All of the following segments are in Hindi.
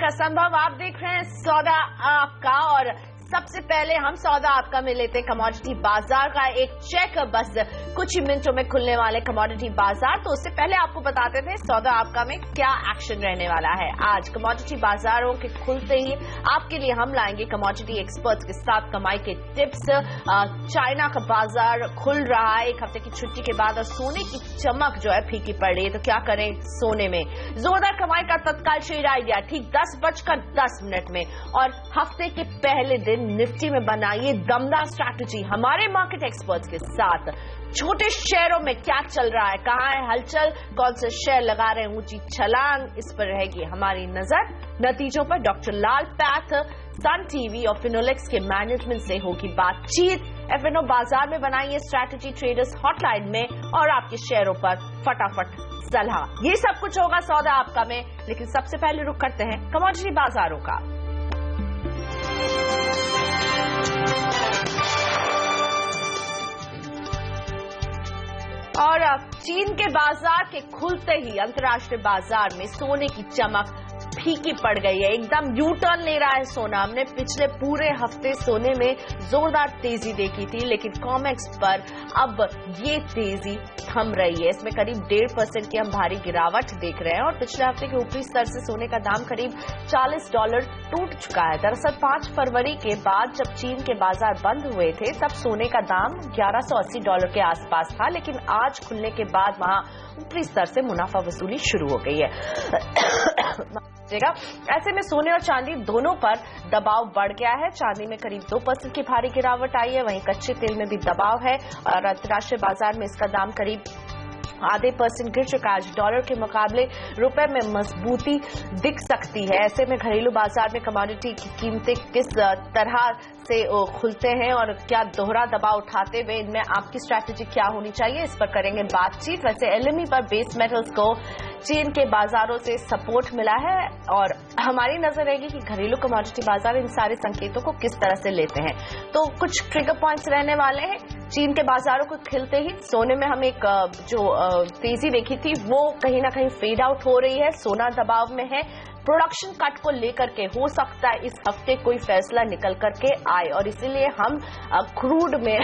का संभव। आप देख रहे हैं सौदा आपका और सबसे पहले हम सौदा आपका में लेते हैं कमोडिटी बाजार का एक चेक, बस कुछ ही मिनटों में खुलने वाले कमोडिटी बाजार। तो उससे पहले आपको बताते थे सौदा आपका में क्या एक्शन रहने वाला है। आज कमोडिटी बाजारों के खुलते ही आपके लिए हम लाएंगे कमोडिटी एक्सपर्ट्स के साथ कमाई के टिप्स। चाइना का बाजार खुल रहा है एक हफ्ते की छुट्टी के बाद और सोने की चमक जो है फीकी पड़ रही है, तो क्या करें सोने में। जोरदार कमाई का तत्काल शेयर आइडिया ठीक 10:10 में और हफ्ते के पहले दिन निफ्टी में बनाइए दमदार स्ट्रैटेजी हमारे मार्केट एक्सपर्ट्स के साथ। छोटे शेयरों में क्या चल रहा है, कहां है हलचल, कौन से शेयर लगा रहे हैं ऊंची छलांग, इस पर रहेगी हमारी नजर। नतीजों पर डॉक्टर लाल पैथ, सन टीवी और फिनोलेक्स के मैनेजमेंट से होगी बातचीत। एफएनओ बाजार में बनाइए स्ट्रैटेजी ट्रेडर्स हॉटलाइन में और आपके शेयरों पर फटाफट सलाह। ये सब कुछ होगा सौदा आपका में, लेकिन सबसे पहले रुख करते हैं कमोडिटी बाजारों का। और चीन के बाजार के खुलते ही अंतर्राष्ट्रीय बाजार में सोने की चमक फीकी पड़ गई है, एकदम यू टर्न ले रहा है सोना। हमने पिछले पूरे हफ्ते सोने में जोरदार तेजी देखी थी, लेकिन कॉमेक्स पर अब ये तेजी थम रही है। इसमें करीब 1.5% की हम भारी गिरावट देख रहे हैं और पिछले हफ्ते के ऊपरी स्तर से सोने का दाम करीब $40 टूट चुका है। दरअसल 5 फरवरी के बाद जब चीन के बाजार बंद हुए थे तब सोने का दाम $1180 के आसपास था, लेकिन आज खुलने के बाद वहां ऊपरी स्तर से मुनाफा वसूली शुरू हो गई है। ऐसे में सोने और चांदी दोनों पर दबाव बढ़ गया है। चांदी में करीब 2% की भारी गिरावट आई है, वहीं कच्चे तेल में भी दबाव है और अंतर्राष्ट्रीय बाजार में इसका दाम करीब %0.5 गिर चुका है। आज डॉलर के मुकाबले रुपए में मजबूती दिख सकती है। ऐसे में घरेलू बाजार में कमोडिटी की कीमतें किस तरह से खुलते हैं और क्या दोहरा दबाव उठाते हुए इनमें आपकी स्ट्रैटेजी क्या होनी चाहिए, इस पर करेंगे बातचीत। वैसे एलएमई पर बेस मेटल्स को चीन के बाजारों से सपोर्ट मिला है और हमारी नजर रहेगी कि घरेलू कमोडिटी बाजार इन सारे संकेतों को किस तरह से लेते हैं। तो कुछ ट्रिगर पॉइंट्स रहने वाले हैं। चीन के बाजारों को खिलते ही सोने में हम एक जो तेजी देखी थी वो कहीं ना कहीं फेड आउट हो रही है, सोना दबाव में है। प्रोडक्शन कट को लेकर के हो सकता है इस हफ्ते कोई फैसला निकल करके आए और इसीलिए हम क्रूड में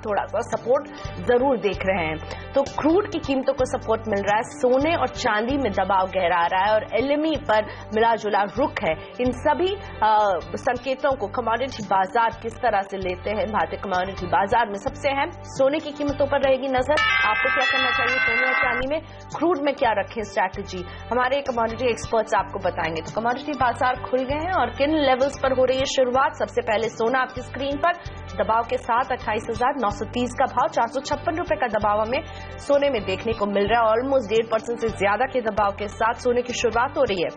थोड़ा सा सपोर्ट जरूर देख रहे हैं। तो क्रूड की कीमतों को सपोर्ट मिल रहा है, सोने और चांदी में दबाव गहरा रहा है और एलएमई पर मिला जुला रुख है। इन सभी संकेतों को कमोडिटी बाजार किस तरह से लेते हैं भारतीय कमोडिटी बाजार में। सबसे अहम सोने की कीमतों पर रहेगी नजर। आपको क्या करना चाहिए सोने और चांदी में, क्रूड में क्या रखें स्ट्रैटेजी, हमारे कमोडिटी एक्सपर्ट्स आपको बताएंगे। तो कमोडिटी बाजार खुल गए हैं और किन लेवल्स पर हो रही है शुरुआत। सबसे पहले सोना आपकी स्क्रीन पर दबाव के साथ 28,930 का भाव, ₹456 का दबाव हमें सोने में देखने को मिल रहा है। ऑलमोस्ट 1.5% से ज्यादा के दबाव के साथ सोने की शुरुआत हो रही है।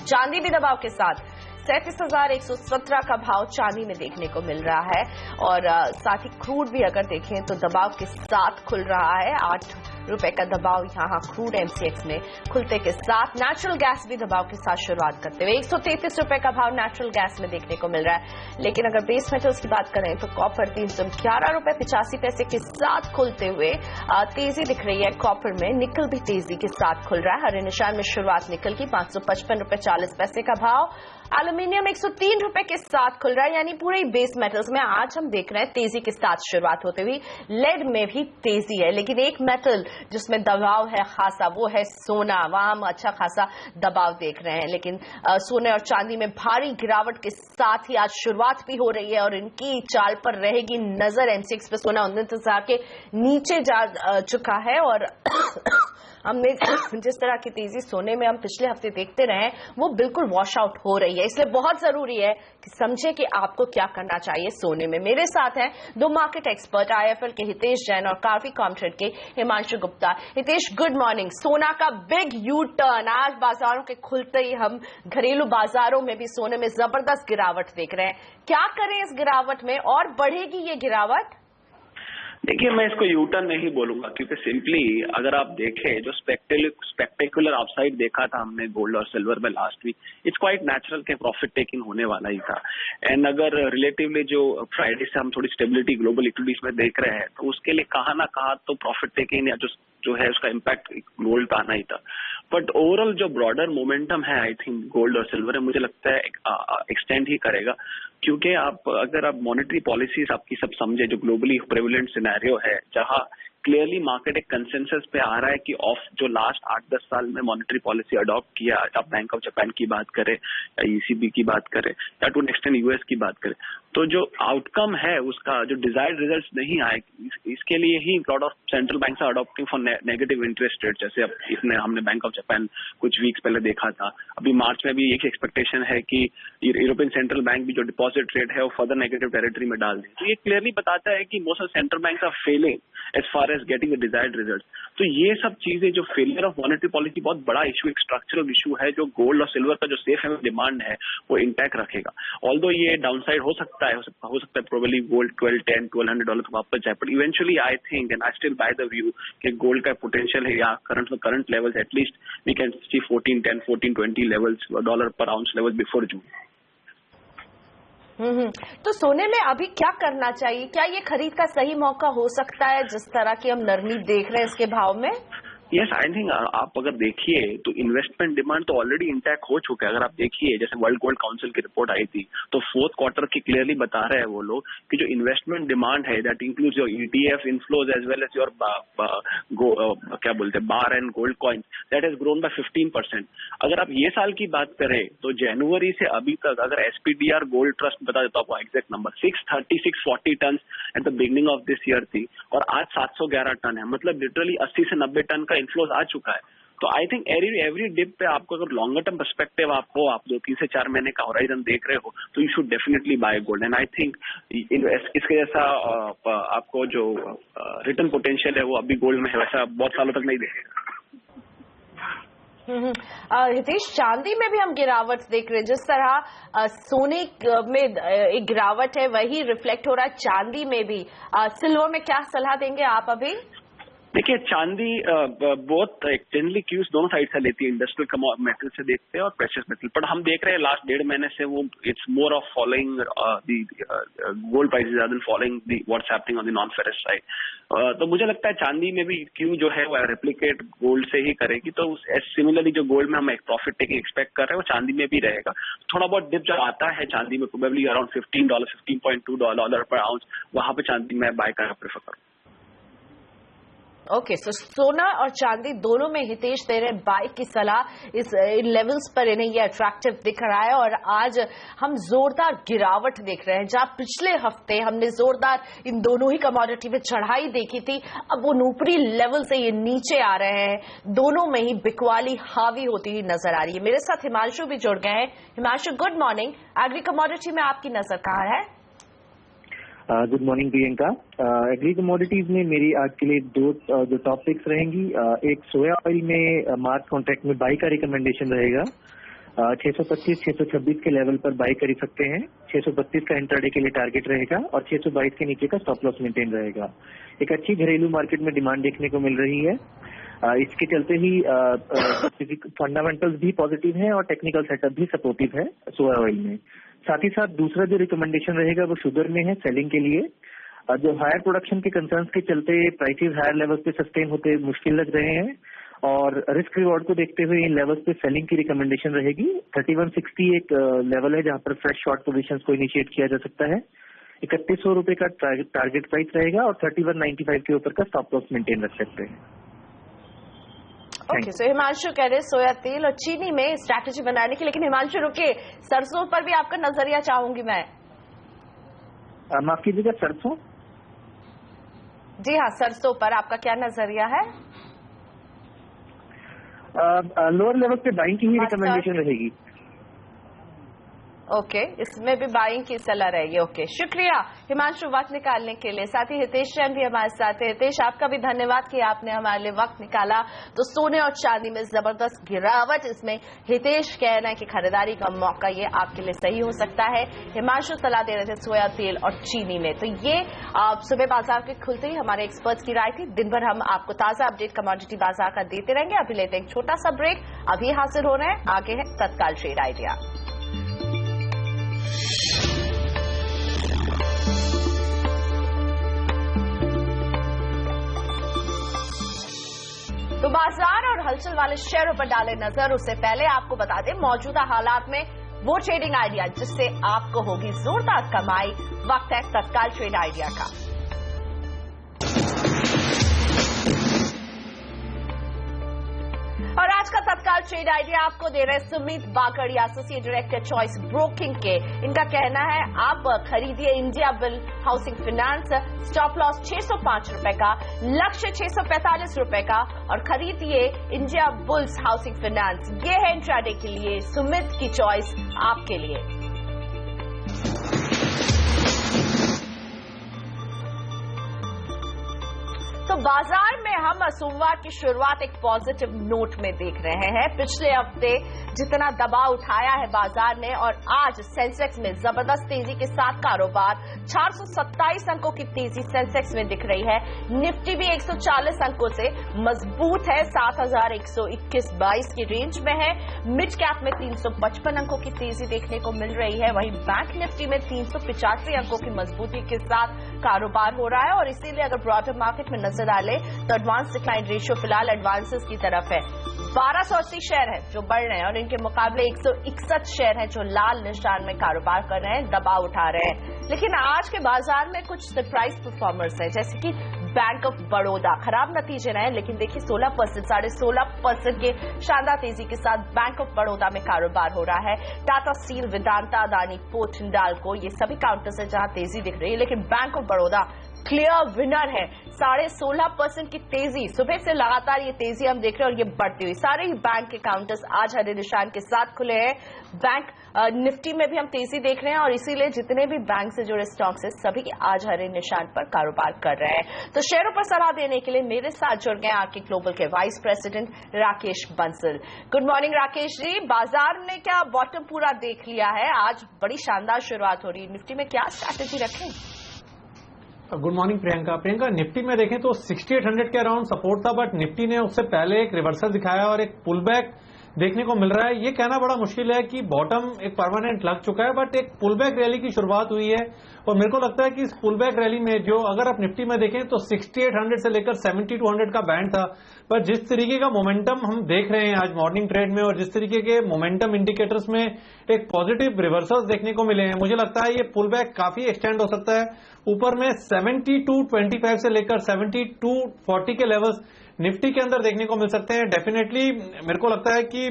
चांदी भी दबाव के साथ 37,117 का भाव चांदी में देखने को मिल रहा है और साथ ही क्रूड भी अगर देखें तो दबाव के साथ खुल रहा है। ₹8 का दबाव यहाँ क्रूड एमसीएक्स में खुलते के साथ। नेचुरल गैस भी दबाव के साथ शुरुआत करते हुए ₹133 का भाव नेचुरल गैस में देखने को मिल रहा है। लेकिन अगर बेस मेटल्स की बात करें तो कॉपर ₹311.85 के साथ खुलते हुए तेजी दिख रही है कॉपर में। निकल भी तेजी के साथ खुल रहा है, हरे निशान में शुरुआत निकल की ₹555.40 का भाव। एल्यूमिनियम ₹103 के साथ खुल रहा है, यानी पूरे बेस मेटल्स में आज हम देख रहे हैं तेजी के साथ शुरुआत होते हुई। लेड में भी तेजी है, लेकिन एक मेटल जिसमें दबाव है खासा वो है सोना, वहां हम अच्छा खासा दबाव देख रहे हैं। लेकिन सोने और चांदी में भारी गिरावट के साथ ही आज शुरुआत भी हो रही है और इनकी चाल पर रहेगी नजर। एमसीएक्स पे सोना 19,000 के नीचे जा चुका है और हमने जिस तरह की तेजी सोने में हम पिछले हफ्ते देखते रहे वो बिल्कुल वॉश आउट हो रही है। इसलिए बहुत जरूरी है कि समझे कि आपको क्या करना चाहिए सोने में। मेरे साथ हैं दो मार्केट एक्सपर्ट, आईएफएल के हितेश जैन और कार्वी कॉमट्रेड के हिमांशु गुप्ता। Hitesh, good morning. सोना का बिग यू टर्न, आज बाजारों के खुलते ही हम घरेलू बाजारों में भी सोने में जबरदस्त गिरावट देख रहे हैं। क्या करें इस गिरावट में और बढ़ेगी ये गिरावट? देखिए, मैं इसको यू टर्न नहीं बोलूंगा क्योंकि सिंपली अगर आप देखें जो स्पेक्टेकुलर अपसाइड देखा था हमने गोल्ड और सिल्वर में last week, it's quite natural के प्रॉफिट टेकिंग होने वाला ही था। एंड अगर रिलेटिवली जो फ्राइडे से हम थोड़ी स्टेबिलिटी ग्लोबल इक्विटीज में देख रहे हैं तो उसके लिए कहाँ ना कहाँ तो प्रॉफिट टेकिंग या जो जो है उसका इम्पैक्ट गोल्ड पे आना ही था। बट ओवरऑल जो ब्रॉडर मोमेंटम है आई थिंक गोल्ड और सिल्वर है, मुझे लगता है एक्सटेंड ही करेगा, क्योंकि अगर आप मॉनेटरी पॉलिसीज आपकी सब समझे, जो ग्लोबली प्रेवलेंट सिनेरियो है, जहां क्लियरली मार्केट एक कंसेंसस पे आ रहा है कि ऑफ जो लास्ट 8-10 साल में मॉनेटरी पॉलिसी अडॉप्ट किया, आप बैंक ऑफ जापान की बात करें या ईसीबी की बात करें या टू एक्सटेंड यूएस की बात करें, तो जो आउटकम है उसका जो डिजायर्ड रिजल्ट्स नहीं आए, इसके लिए ही lot of central banks are adopting for negative interest rate. जैसे अब हमने बैंक ऑफ जापान कुछ वीक्स पहले देखा था, अभी मार्च में भी एक एक्सपेक्टेशन है कि यूरोपियन सेंट्रल बैंक भी जो डिपॉजिट रेट है वो फर्दर नेगेटिव टेरिटरी में डाल दे। तो ये क्लियरली बताता है कि most of central banks are failing as far as getting the desired result. तो ये सब चीजें, जो फेलियर ऑफ मॉनेटरी पॉलिसी बहुत बड़ा इशू, एक स्ट्रक्चरल इशू है, जो गोल्ड और सिल्वर का जो सेफ हेवन डिमांड है वो इंटैक्ट रखेगा। ऑल्दो ये डाउनसाइड हो सकता है प्रोबेबली गोल्ड $1,200 तक वापस जाए, but eventually I think and I still buy the view कि गोल्ड का पोटेंशियल है, या current levels at least we can see 1410 1420 levels dollar per ounce level before June. तो सोने में अभी क्या करना चाहिए? क्या ये खरीद का सही मौका हो सकता है जिस तरह की हम नरमी देख रहे हैं इसके भाव में? यस, आई थिंक आप अगर देखिए तो इन्वेस्टमेंट डिमांड तो ऑलरेडी इंटैक्ट हो चुका है। अगर आप देखिए जैसे वर्ल्ड गोल्ड काउंसिल की रिपोर्ट आई थी तो फोर्थ क्वार्टर की क्लियरली बता रहे हैं वो लोग कि जो इन्वेस्टमेंट डिमांड है that includes your ETF inflows as well as your क्या बोलते हैं bar and gold coin, that has grown by 15%। अगर आप ये साल की बात करें तो जनवरी से अभी तक अगर एसपीडीआर गोल्ड ट्रस्ट बता देता हूँ आपको exact number 640 ton at the beginning of this year थी और आज 711 टन है, मतलब लिटरली 80 से 90 टन का इन्फ्लोज आ चुका है। तो आई थिंक एवरी डिप पे आपको अगर लॉन्गर टर्म पर्सपेक्टिव आप 2-3 से 4 महीने का होराइजन देख रहे हो तो you should definitely buy gold. And I think इसके जैसा आपको जो रिटर्न पोटेंशियल है वो अभी गोल्ड में है, वैसा बहुत सालों तक नहीं देखेगा। हितेश, चांदी में भी हम गिरावट देख रहे हैं। जिस तरह सोने में एक गिरावट है वही रिफ्लेक्ट हो रहा है चांदी में भी। सिल्वर में क्या सलाह देंगे आप अभी? देखिए चांदी बहुत जनरली क्यूज दोनों साइड से लेती है, इंडस्ट्रियल मेटल से देखते हैं और प्रेशियस मेटल, पर हम देख रहे हैं लास्ट 1.5 महीने से वो it's more of following the gold prices rather than following the what's happening on the non ferrous side. तो मुझे लगता है चांदी में भी क्यू जो है वो रेप्लिकेट गोल्ड से ही करेगी। तो सिमिलरली जो गोल्ड में हम एक प्रॉफिट टेकिंग एक्सपेक्ट कर रहे हैं वो चांदी में भी रहेगा। थोड़ा बहुत डिप जो आता है चांदी में प्रोबेबली अराउंड $15 $15.2 पर आउंस, वहां पे चांदी में बाय करना प्रेफर करूँ। ओके, सो सोना और चांदी दोनों में हितेश दे रहे बाय की सलाह। इस इन लेवल्स पर इन्हें ये अट्रैक्टिव दिख रहा है और आज हम जोरदार गिरावट देख रहे हैं। जहां पिछले हफ्ते हमने जोरदार इन दोनों ही कमोडिटी में चढ़ाई देखी थी, अब उन ऊपरी लेवल से ये नीचे आ रहे हैं। दोनों में ही बिकवाली हावी होती हुई नजर आ रही है। मेरे साथ हिमांशु भी जुड़ गए हैं। Himanshu, good morning. Agree commodity में आपकी नजर कहाँ है? Good morning Priyanka. Agree commodities में मेरी आज के लिए दो जो टॉप पिक्स रहेंगी। एक सोया ऑयल में मार्च कॉन्ट्रैक्ट में बाई का रिकमेंडेशन रहेगा। 625-626 के लेवल पर बाई कर सकते हैं। 632 का इंट्राडे के लिए टारगेट रहेगा और 622 के नीचे का स्टॉप लॉस मेंटेन रहेगा। एक अच्छी घरेलू मार्केट में डिमांड देखने को मिल रही है। इसके चलते ही फंडामेंटल्स भी पॉजिटिव है और टेक्निकल सेटअप भी सपोर्टिव है सोया ऑयल में। साथ ही साथ दूसरा जो रिकमेंडेशन रहेगा वो शुगर में है सेलिंग के लिए। जो हायर प्रोडक्शन के कंसर्न्स के चलते प्राइसेस हायर लेवल्स पे सस्टेन होते मुश्किल लग रहे हैं और रिस्क रिवॉर्ड को देखते हुए इन लेवल्स पे सेलिंग की रिकमेंडेशन रहेगी। 3160 एक लेवल है जहां पर फ्रेश शॉर्ट पोजीशंस को इनिशिएट किया जा सकता है। 3100 रुपए का टारगेट प्राइस रहेगा और 3195 के ऊपर का स्टॉप लॉस मेंटेन रख सकते हैं। ओके, सो हिमांशु कह रहे सोया तेल और चीनी में स्ट्रैटेजी बनाने की। लेकिन हिमांशु रुके, सरसों पर भी आपका नजरिया चाहूंगी मैं। माफ कीजिएगा, सरसों? जी हाँ, सरसों पर आपका क्या नजरिया है? लोअर लेवल पे बाइंग की ही रिकमेंडेशन रहेगी। ओके, इसमें भी बाइंग की सलाह रहेगी। ओके, शुक्रिया हिमांशु वक्त निकालने के लिए। साथ ही हितेश जैन भी हमारे साथ है। हितेश, आपका भी धन्यवाद कि आपने हमारे लिए वक्त निकाला। तो सोने और चांदी में जबरदस्त गिरावट, इसमें हितेश कहना है कि खरीदारी का मौका ये आपके लिए सही हो सकता है। हिमांशु सलाह दे रहे थे सोया तेल और चीनी में। तो ये सुबह बाजार के खुलते ही हमारे एक्सपर्ट्स की राय थी। दिन भर हम आपको ताजा अपडेट कमोडिटी बाजार का देते रहेंगे। अभी लेते हैं एक छोटा सा ब्रेक। अभी हासिल हो रहे हैं, आगे है तत्काल ट्रेड आइडिया। हलचल वाले शेयरों पर डालें नजर, उससे पहले आपको बता दें मौजूदा हालात में वो ट्रेडिंग आइडिया जिससे आपको होगी जोरदार कमाई। वक्त है तत्काल ट्रेड आइडिया का। और आज का तत्काल ट्रेड आइडिया आपको दे रहे Sumit Bakadia, associate director choice broking के। इनका कहना है आप खरीदिए India bull housing finance, stop loss 605 रुपए का, लक्ष्य 645 रुपए का, और खरीदिए इंडिया बुल्स हाउसिंग फाइनेंस। ये है इंट्राडे के लिए सुमित की चॉइस आपके लिए। तो बाजार में हम सोमवार की शुरुआत एक पॉजिटिव नोट में देख रहे हैं। पिछले हफ्ते जितना दबाव उठाया है बाजार ने, और आज सेंसेक्स में जबरदस्त तेजी के साथ कारोबार, 427 अंकों की तेजी सेंसेक्स में दिख रही है। निफ्टी भी 140 अंकों से मजबूत है, 7121-22 की रेंज में है। मिड कैप में 355 अंकों की तेजी देखने को मिल रही है। वहीं बैंक निफ्टी में 385 अंकों की मजबूती के साथ कारोबार हो रहा है। और इसीलिए अगर ब्रॉडर मार्केट में नजर डाले तो एडवांस डिक्लाइन रेशियो फिलहाल एडवांसेस की तरफ है। 1280 शेयर है जो बढ़ रहे हैं और इनके मुकाबले 161 शेयर हैं जो लाल निशान में कारोबार कर रहे हैं, दबाव उठा रहे हैं। लेकिन आज के बाजार में कुछ सरप्राइज परफॉर्मर्स हैं, जैसे कि बैंक ऑफ बड़ौदा। खराब नतीजे रहे लेकिन देखिए 16%, 16.5% के शानदार तेजी के साथ बैंक ऑफ बड़ौदा में कारोबार हो रहा है। टाटा स्टील, वेदांता, अदानी पोर्ट, हिंडाल्को, ये सभी काउंटर्स है जहां तेजी दिख रही है। लेकिन bank of Baroda clear winner है, 16.5% की तेजी। सुबह से लगातार ये तेजी हम देख रहे हैं और ये बढ़ती हुई। सारे ही बैंक के काउंटर्स आज हरे निशान के साथ खुले हैं। बैंक निफ्टी में भी हम तेजी देख रहे हैं और इसीलिए जितने भी बैंक से जुड़े स्टॉक्स हैं सभी आज हरे निशान पर कारोबार कर रहे हैं। तो शेयरों पर सलाह देने के लिए मेरे साथ जुड़ गए आरके ग्लोबल के vice president Rakesh Bansal. Good morning Rakesh ji. बाजार ने क्या बॉटम पूरा देख लिया है? आज बड़ी शानदार शुरुआत हो रही है, निफ्टी में क्या स्ट्रैटेजी रखें? Good morning Priyanka. निफ्टी में देखें तो 6800 के अराउंड सपोर्ट था, बट निफ्टी ने उससे पहले एक रिवर्सल दिखाया और एक पुल बैक देखने को मिल रहा है। ये कहना बड़ा मुश्किल है कि बॉटम एक परमानेंट लग चुका है, बट एक पुल बैक रैली की शुरुआत हुई है। और मेरे को लगता है कि इस पुल बैक रैली में जो अगर आप निफ्टी में देखें तो 6800 से लेकर 7200 का बैंड था, पर जिस तरीके का मोमेंटम हम देख रहे हैं आज मॉर्निंग ट्रेड में और जिस तरीके के मोमेंटम इंडिकेटर्स में एक पॉजिटिव रिवर्सल्स देखने को मिले हैं, मुझे लगता है ये पुल बैक काफी एक्सटेंड हो सकता है। ऊपर में 7225 से लेकर 7240 के लेवल्स निफ्टी के अंदर देखने को मिल सकते हैं। डेफिनेटली मेरे को लगता है कि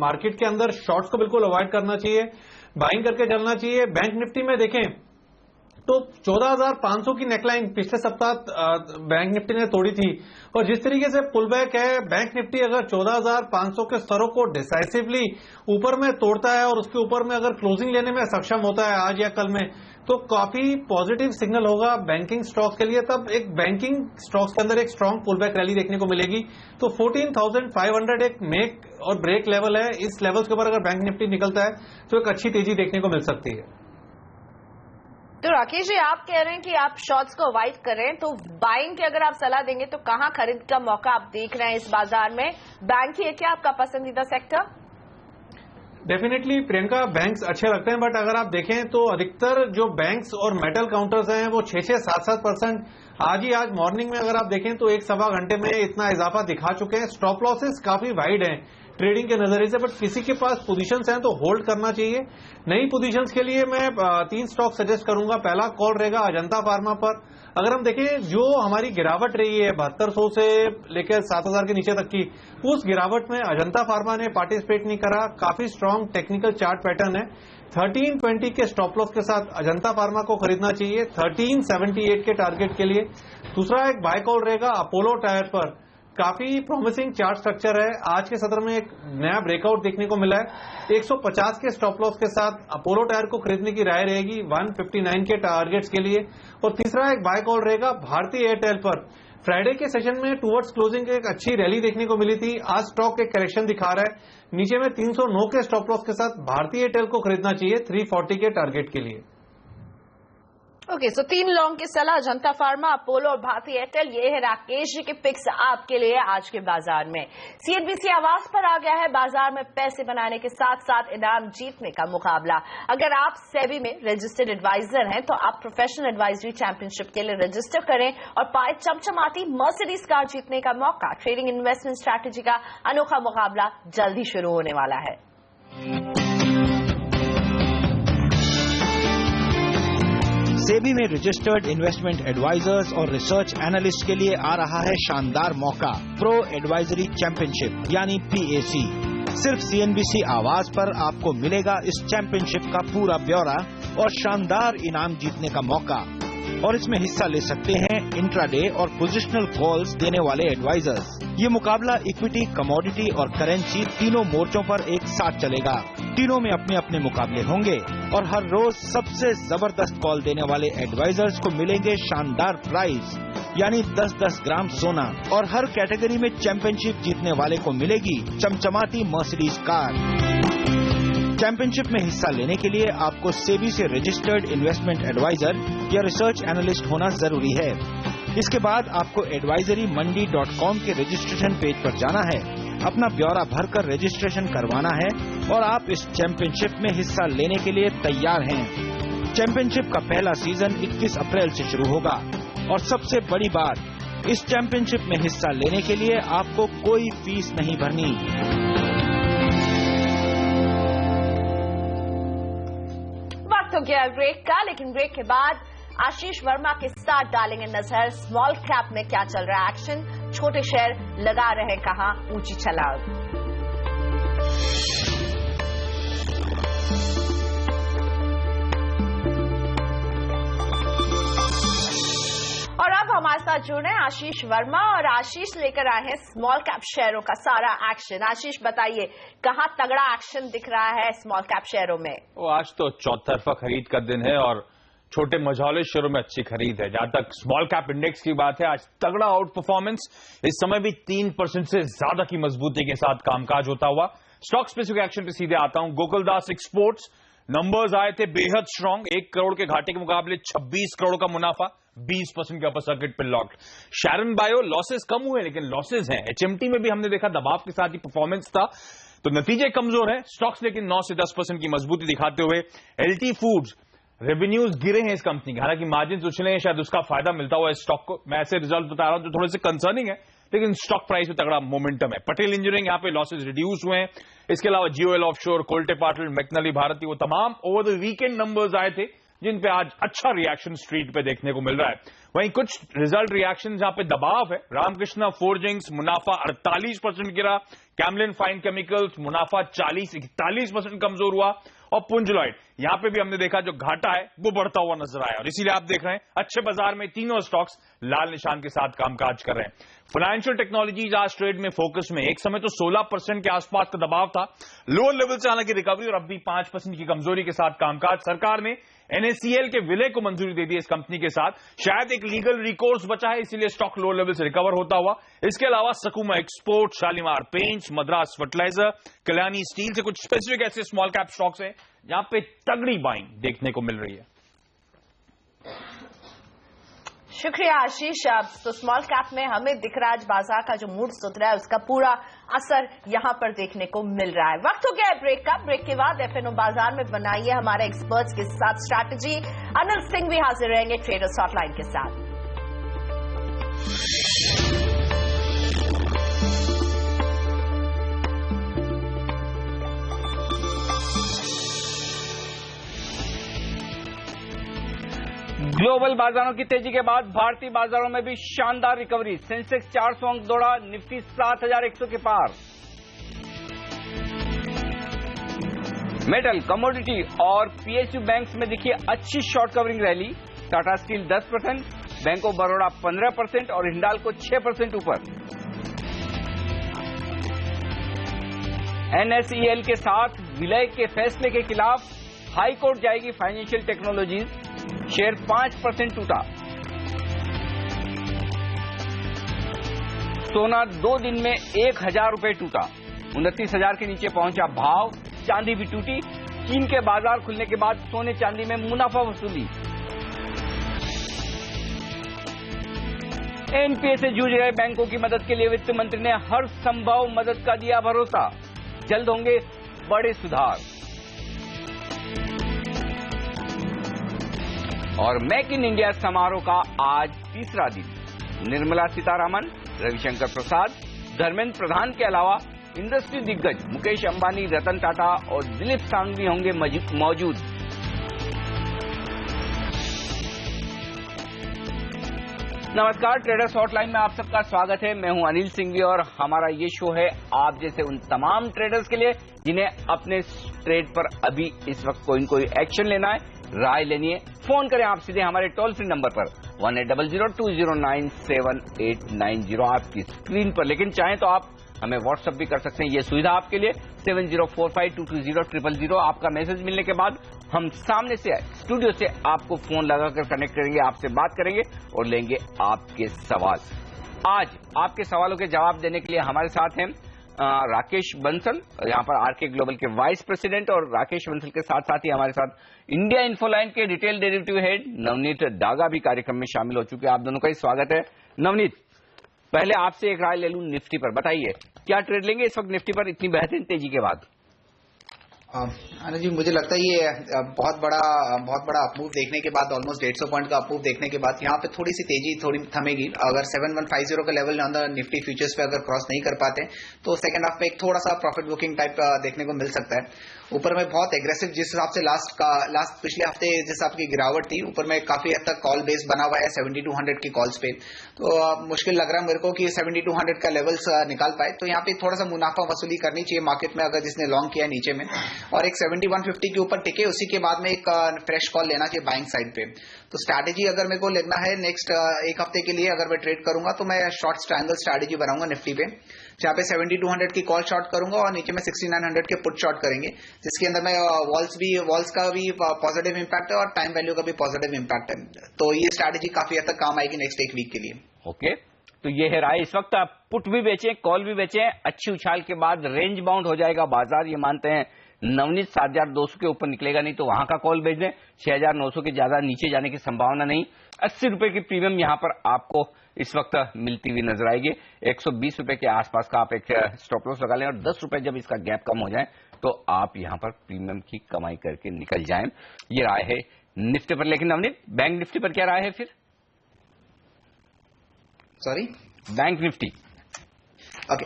मार्केट के अंदर शॉर्ट्स को बिल्कुल अवॉइड करना चाहिए, बाइंग करके चलना चाहिए। बैंक निफ्टी में देखें तो 14,500 की नेकलाइन पिछले सप्ताह बैंक निफ्टी ने तोड़ी थी और जिस तरीके से पुल बैक है, बैंक निफ्टी अगर 14,500 के स्तरों को डिसाइसिवली ऊपर में तोड़ता है और उसके ऊपर में अगर क्लोजिंग लेने में सक्षम होता है आज या कल में, तो काफी पॉजिटिव सिग्नल होगा बैंकिंग स्टॉक्स के लिए। तब एक बैंकिंग स्टॉक्स के अंदर एक स्ट्रांग पुल बैक रैली देखने को मिलेगी। तो 14,500 एक मेक और ब्रेक लेवल है। इस लेवल के ऊपर अगर बैंक निफ्टी निकलता है तो एक अच्छी तेजी देखने को मिल सकती है। तो राकेश जी, आप कह रहे हैं कि आप शॉर्ट्स को अवॉइड करें, तो बाइंग की अगर आप सलाह देंगे तो कहां खरीद का मौका आप देख रहे हैं इस बाजार में? बैंक ही है क्या आपका पसंदीदा सेक्टर? डेफिनेटली प्रियंका, बैंक्स अच्छे लगते हैं, बट अगर आप देखें तो अधिकतर जो बैंक्स और मेटल काउंटर्स हैं वो 6-6, 7-7% आज मॉर्निंग में अगर आप देखें तो एक सवा घंटे में इतना इजाफा दिखा चुके हैं। स्टॉप लॉसेस काफी वाइड हैं ट्रेडिंग के नजरिए से, बट किसी के पास पोजीशंस हैं तो होल्ड करना चाहिए। नई पोजीशंस के लिए मैं 3 स्टॉक सजेस्ट करूंगा। पहला कॉल रहेगा अजंता फार्मा पर। अगर हम देखें जो हमारी गिरावट रही है 7200 से लेकर 7000 के नीचे तक की, उस गिरावट में अजंता फार्मा ने पार्टिसिपेट नहीं करा। काफी स्ट्रांग टेक्निकल चार्ट पैटर्न है। 1320 के स्टॉप लॉस के साथ अजंता फार्मा को खरीदना चाहिए 1378 के टारगेट के लिए। दूसरा एक बाय कॉल रहेगा अपोलो टायर पर। काफी प्रॉमिसिंग चार्ट स्ट्रक्चर है। आज के सत्र में एक नया ब्रेकआउट देखने को मिला है। 150 के स्टॉप लॉस के साथ अपोलो टायर को खरीदने की राय रहेगी 159 के टारगेट्स के लिए। और तीसरा एक बाय कॉल रहेगा भारतीय एयरटेल पर। फ्राइडे के सेशन में टुवर्ड्स क्लोजिंग एक अच्छी रैली देखने को मिली थी। आज स्टॉक एक करेक्शन दिखा रहा है। नीचे में 309 के स्टॉप लॉस के साथ भारतीय एयरटेल को खरीदना चाहिए 340 के टारगेट के लिए। ओके, सो 3 लॉन्ग की सलाह, जनता फार्मा, अपोलो और भारती एयरटेल। ये है राकेश जी के पिक्स आपके लिए आज के बाजार में। सीएनबीसी आवाज पर आ गया है बाजार में पैसे बनाने के साथ साथ इनाम जीतने का मुकाबला। अगर आप सेबी में रजिस्टर्ड एडवाइजर हैं तो आप प्रोफेशनल एडवाइजरी चैंपियनशिप के लिए रजिस्टर करें और पाए चमचमाती मर्सिडीज कार जीतने का मौका। ट्रेडिंग इन्वेस्टमेंट स्ट्रैटेजी का अनोखा मुकाबला जल्द ही शुरू होने वाला है। सेबी में रजिस्टर्ड इन्वेस्टमेंट एडवाइजर्स और रिसर्च एनालिस्ट के लिए आ रहा है शानदार मौका, प्रो एडवाइजरी चैंपियनशिप यानी PAC। सिर्फ सीएनबीसी आवाज पर आपको मिलेगा इस चैंपियनशिप का पूरा ब्यौरा और शानदार इनाम जीतने का मौका। और इसमें हिस्सा ले सकते हैं इंट्राडे और पोजिशनल कॉल्स देने वाले एडवाइजर्स। ये मुकाबला इक्विटी, कमोडिटी और करेंसी तीनों मोर्चों पर एक साथ चलेगा। तीनों में अपने अपने मुकाबले होंगे और हर रोज सबसे जबरदस्त कॉल देने वाले एडवाइजर्स को मिलेंगे शानदार प्राइज यानी 10-10 ग्राम सोना। और हर कैटेगरी में चैंपियनशिप जीतने वाले को मिलेगी चमचमाती मर्सिडीज कार। चैंपियनशिप में हिस्सा लेने के लिए आपको सेबी से रजिस्टर्ड इन्वेस्टमेंट एडवाइजर या रिसर्च एनालिस्ट होना जरूरी है। इसके बाद आपको advisoryमंडी.com के रजिस्ट्रेशन पेज पर जाना है, अपना ब्यौरा भरकर रजिस्ट्रेशन करवाना है और आप इस चैंपियनशिप में हिस्सा लेने के लिए तैयार हैं। चैंपियनशिप का पहला सीजन 21 अप्रैल से शुरू होगा और सबसे बड़ी बात, इस चैंपियनशिप में हिस्सा लेने के लिए आपको कोई फीस नहीं भरनी। वक्त हो गया ब्रेक का, लेकिन ब्रेक के बाद आशीष वर्मा के साथ डालेंगे नजर स्मॉल कैप में क्या चल रहा है एक्शन। छोटे शेयर लगा रहे कहां ऊंची छलांग। और अब हमारे साथ जुड़े हैं आशीष वर्मा और आशीष लेकर आए हैं स्मॉल कैप शेयरों का सारा एक्शन। आशीष बताइए कहां तगड़ा एक्शन दिख रहा है स्मॉल कैप शेयरों में? आज तो चौतरफा खरीद का दिन है और छोटे मझौले शेयरों में अच्छी खरीद है। जहां तक स्मॉल कैप इंडेक्स की बात है, आज तगड़ा आउट परफॉर्मेंस, इस समय भी 3% से ज्यादा की मजबूती के साथ कामकाज होता हुआ। स्टॉक स्पेसिफिक एक्शन पे सीधे आता हूं। गोकुलदास एक्सपोर्ट्स नंबर्स आए थे बेहद स्ट्रांग, 1 करोड़ के घाटे के मुकाबले 26 करोड़ का मुनाफा, 20% के अपर सर्किट पे लॉक्ड। शैरन बायो लॉसेस कम हुए लेकिन लॉसेस हैं। HMT में भी हमने देखा दबाव के साथ ही परफॉर्मेंस था, तो नतीजे कमजोर हैं। स्टॉक्स लेकिन 9 से 10% की मजबूती दिखाते हुए। LT फूड्स रेवेन्यूज गिरे हैं इस कंपनी के, हालांकि मार्जिन उछले हैं, शायद उसका फायदा मिलता हुआ इस स्टॉक को। मैं ऐसे रिजल्ट बता रहा हूं जो थोड़े से कंसर्निंग है, लेकिन स्टॉक प्राइस में तगड़ा मोमेंटम है। पटेल इंजीनियरिंग यहां पे लॉसेस रिड्यूस हुए हैं। इसके अलावा GOL offshore, Kolte Patil, McNally Bharti, वो तमाम ओवर द वीकेंड नंबर्स आए थे जिन पे आज अच्छा रिएक्शन स्ट्रीट पे देखने को मिल रहा है। वहीं कुछ रिजल्ट रिएक्शन जहां पे दबाव है, रामकृष्णा फोर्जिंग्स मुनाफा 48% गिरा, कैमलिन फाइन केमिकल्स मुनाफा 40-41% कमजोर हुआ और पुंजलॉइड यहां पे भी हमने देखा जो घाटा है वो बढ़ता हुआ नजर आया। और इसीलिए आप देख रहे हैं अच्छे बाजार में तीनों स्टॉक्स लाल निशान के साथ कामकाज कर रहे हैं। फाइनेंशियल टेक्नोलॉजीज आज ट्रेड में फोकस में, एक समय तो 16% के आसपास का दबाव था, लोअर लेवल से हालांकि रिकवरी और अब भी 5% की कमजोरी के साथ कामकाज। सरकार ने NACL के विलय को मंजूरी दे दी इस कंपनी के साथ, शायद एक लीगल रिकोर्स बचा है, इसीलिए स्टॉक लोअर लेवल से रिकवर होता हुआ। इसके अलावा Sakuma export, Shalimar paints, Madras fertilizer, Kalyani steel से कुछ स्पेसिफिक ऐसे स्मॉल कैप स्टॉक्स हैं जहां पे तगड़ी बाइंग देखने को मिल रही है। शुक्रिया आशीष। अब तो स्मॉल कैप में हमें दिख रहा है आज बाजार का जो मूड सुधरा है उसका पूरा असर यहां पर देखने को मिल रहा है। वक्त हो गया है ब्रेक का। ब्रेक के बाद FNO बाजार में बनाइए हमारे एक्सपर्ट्स के साथ स्ट्रैटेजी। अनिल सिंह भी हाजिर रहेंगे ट्रेडर्स हॉटलाइन के साथ। ग्लोबल बाजारों की तेजी के बाद भारतीय बाजारों में भी शानदार रिकवरी। सेंसेक्स 400 अंक दौड़ा, निफ्टी 7100 के पार। मेटल, कमोडिटी और PSU बैंक्स में देखिए अच्छी short covering rally. Tata steel 10%, bank of Baroda 15% और हिंडाल्को 6% ऊपर। NSEL के साथ विलय के फैसले के खिलाफ हाई कोर्ट जाएगी फाइनेंशियल टेक्नोलॉजीज, शेयर 5% टूटा। सोना 2 दिन में 1000 रुपए टूटा, 29,000 के नीचे पहुंचा भाव। चांदी भी टूटी। चीन के बाजार खुलने के बाद सोने चांदी में मुनाफा वसूली। एनपीए से जूझ रहे बैंकों की मदद के लिए वित्त मंत्री ने हर संभव मदद का दिया भरोसा, जल्द होंगे बड़े सुधार। और मेक इन इंडिया समारोह का आज तीसरा दिन। निर्मला सीतारामन, रविशंकर प्रसाद, धर्मेंद्र प्रधान के अलावा इंडस्ट्री दिग्गज मुकेश अंबानी, रतन टाटा और दिलीप सांघवी होंगे मौजूद। नमस्कार, ट्रेडर्स हॉटलाइन में आप सबका स्वागत है। मैं हूं अनिल सिंघवी और हमारा ये शो है आप जैसे उन तमाम ट्रेडर्स के लिए जिन्हें अपने ट्रेड पर अभी इस वक्त कोई न कोई एक्शन लेना है, राय लेनी है। फोन करें आप सीधे हमारे टोल फ्री नंबर पर 1800-209-7890 आपकी स्क्रीन पर। लेकिन चाहें तो आप हमें व्हाट्सएप भी कर सकते हैं, ये सुविधा आपके लिए 7045220000। आपका मैसेज मिलने के बाद हम सामने से स्टूडियो से आपको फोन लगाकर कनेक्ट करेंगे, आपसे बात करेंगे और लेंगे आपके सवाल। आज आपके सवालों के जवाब देने के लिए हमारे साथ हैं राकेश बंसल, यहाँ पर आरके ग्लोबल के वाइस प्रेसिडेंट, और राकेश बंसल के साथ साथ ही हमारे साथ इंडिया इन्फोलाइन के retail derivative head Navneet Daga भी कार्यक्रम में शामिल हो चुके हैं। आप दोनों का ही स्वागत है। नवनीत, पहले आपसे एक राय ले लूं निफ्टी पर, बताइए क्या ट्रेड लेंगे इस वक्त निफ्टी पर इतनी बेहतरीन तेजी के बाद? आनंद जी, मुझे लगता है ये बहुत बड़ा अपमूव देखने के बाद, ऑलमोस्ट 150 पॉइंट का अपमूव देखने के बाद यहाँ पे थोड़ी सी तेजी थोड़ी थमेगी। अगर 7150 का level on the Nifty futures पे अगर क्रॉस नहीं कर पाते तो सेकंड हाफ में एक थोड़ा सा प्रॉफिट बुकिंग टाइप देखने को मिल सकता है। ऊपर में बहुत एग्रेसिव जिस हिसाब से लास्ट पिछले हफ्ते जिस हिसाब की गिरावट थी, ऊपर में काफी हद तक कॉल बेस बना हुआ है 7200 की कॉल्स पे, तो मुश्किल लग रहा है मेरे को कि 7200 का लेवल्स निकाल पाए। तो यहाँ पे थोड़ा सा मुनाफा वसूली करनी चाहिए मार्केट में अगर जिसने लॉन्ग किया नीचे में, और एक 7150 के ऊपर टिके, उसी के बाद में एक फ्रेश कॉल लेना चाहिए बाइंग साइड पे। तो स्ट्रैटेजी अगर मेरे को लेना है नेक्स्ट एक हफ्ते के लिए अगर मैं ट्रेड करूंगा तो मैं शॉर्ट ट्रायंगल स्ट्रैटेजी बनाऊंगा निफ्टी पे, जहां पे 7200 की कॉल शॉर्ट करूंगा और नीचे में 6900 के पुट शॉर्ट करेंगे, जिसके अंदर में वॉल्स का भी पॉजिटिव इंपैक्ट है और टाइम वैल्यू का भी पॉजिटिव इंपैक्ट है। तो ये स्ट्रैटेजी काफी हद तक काम आएगी नेक्स्ट एक वीक के लिए। ओके, तो ये है राय। इस वक्त आप पुट भी बेचें, कॉल भी बेचें, अच्छी उछाल के बाद रेंज बाउंड हो जाएगा बाजार, ये मानते हैं नवनीत। 7200 के ऊपर निकलेगा नहीं तो वहां का कॉल बेच दें, 6900 के ज्यादा नीचे जाने की संभावना नहीं। 80 रुपए की प्रीमियम यहां पर आपको इस वक्त मिलती हुई नजर आएगी। 120 रुपए के आसपास का आप एक स्टॉप लॉस लगा लें और 10 रुपए जब इसका गैप कम हो जाए तो आप यहां पर प्रीमियम की कमाई करके निकल जाएं। ये राय है निफ्टी पर। लेकिन नवनीत, बैंक निफ्टी पर क्या राय है फिर? Sorry, bank Nifty. Okay,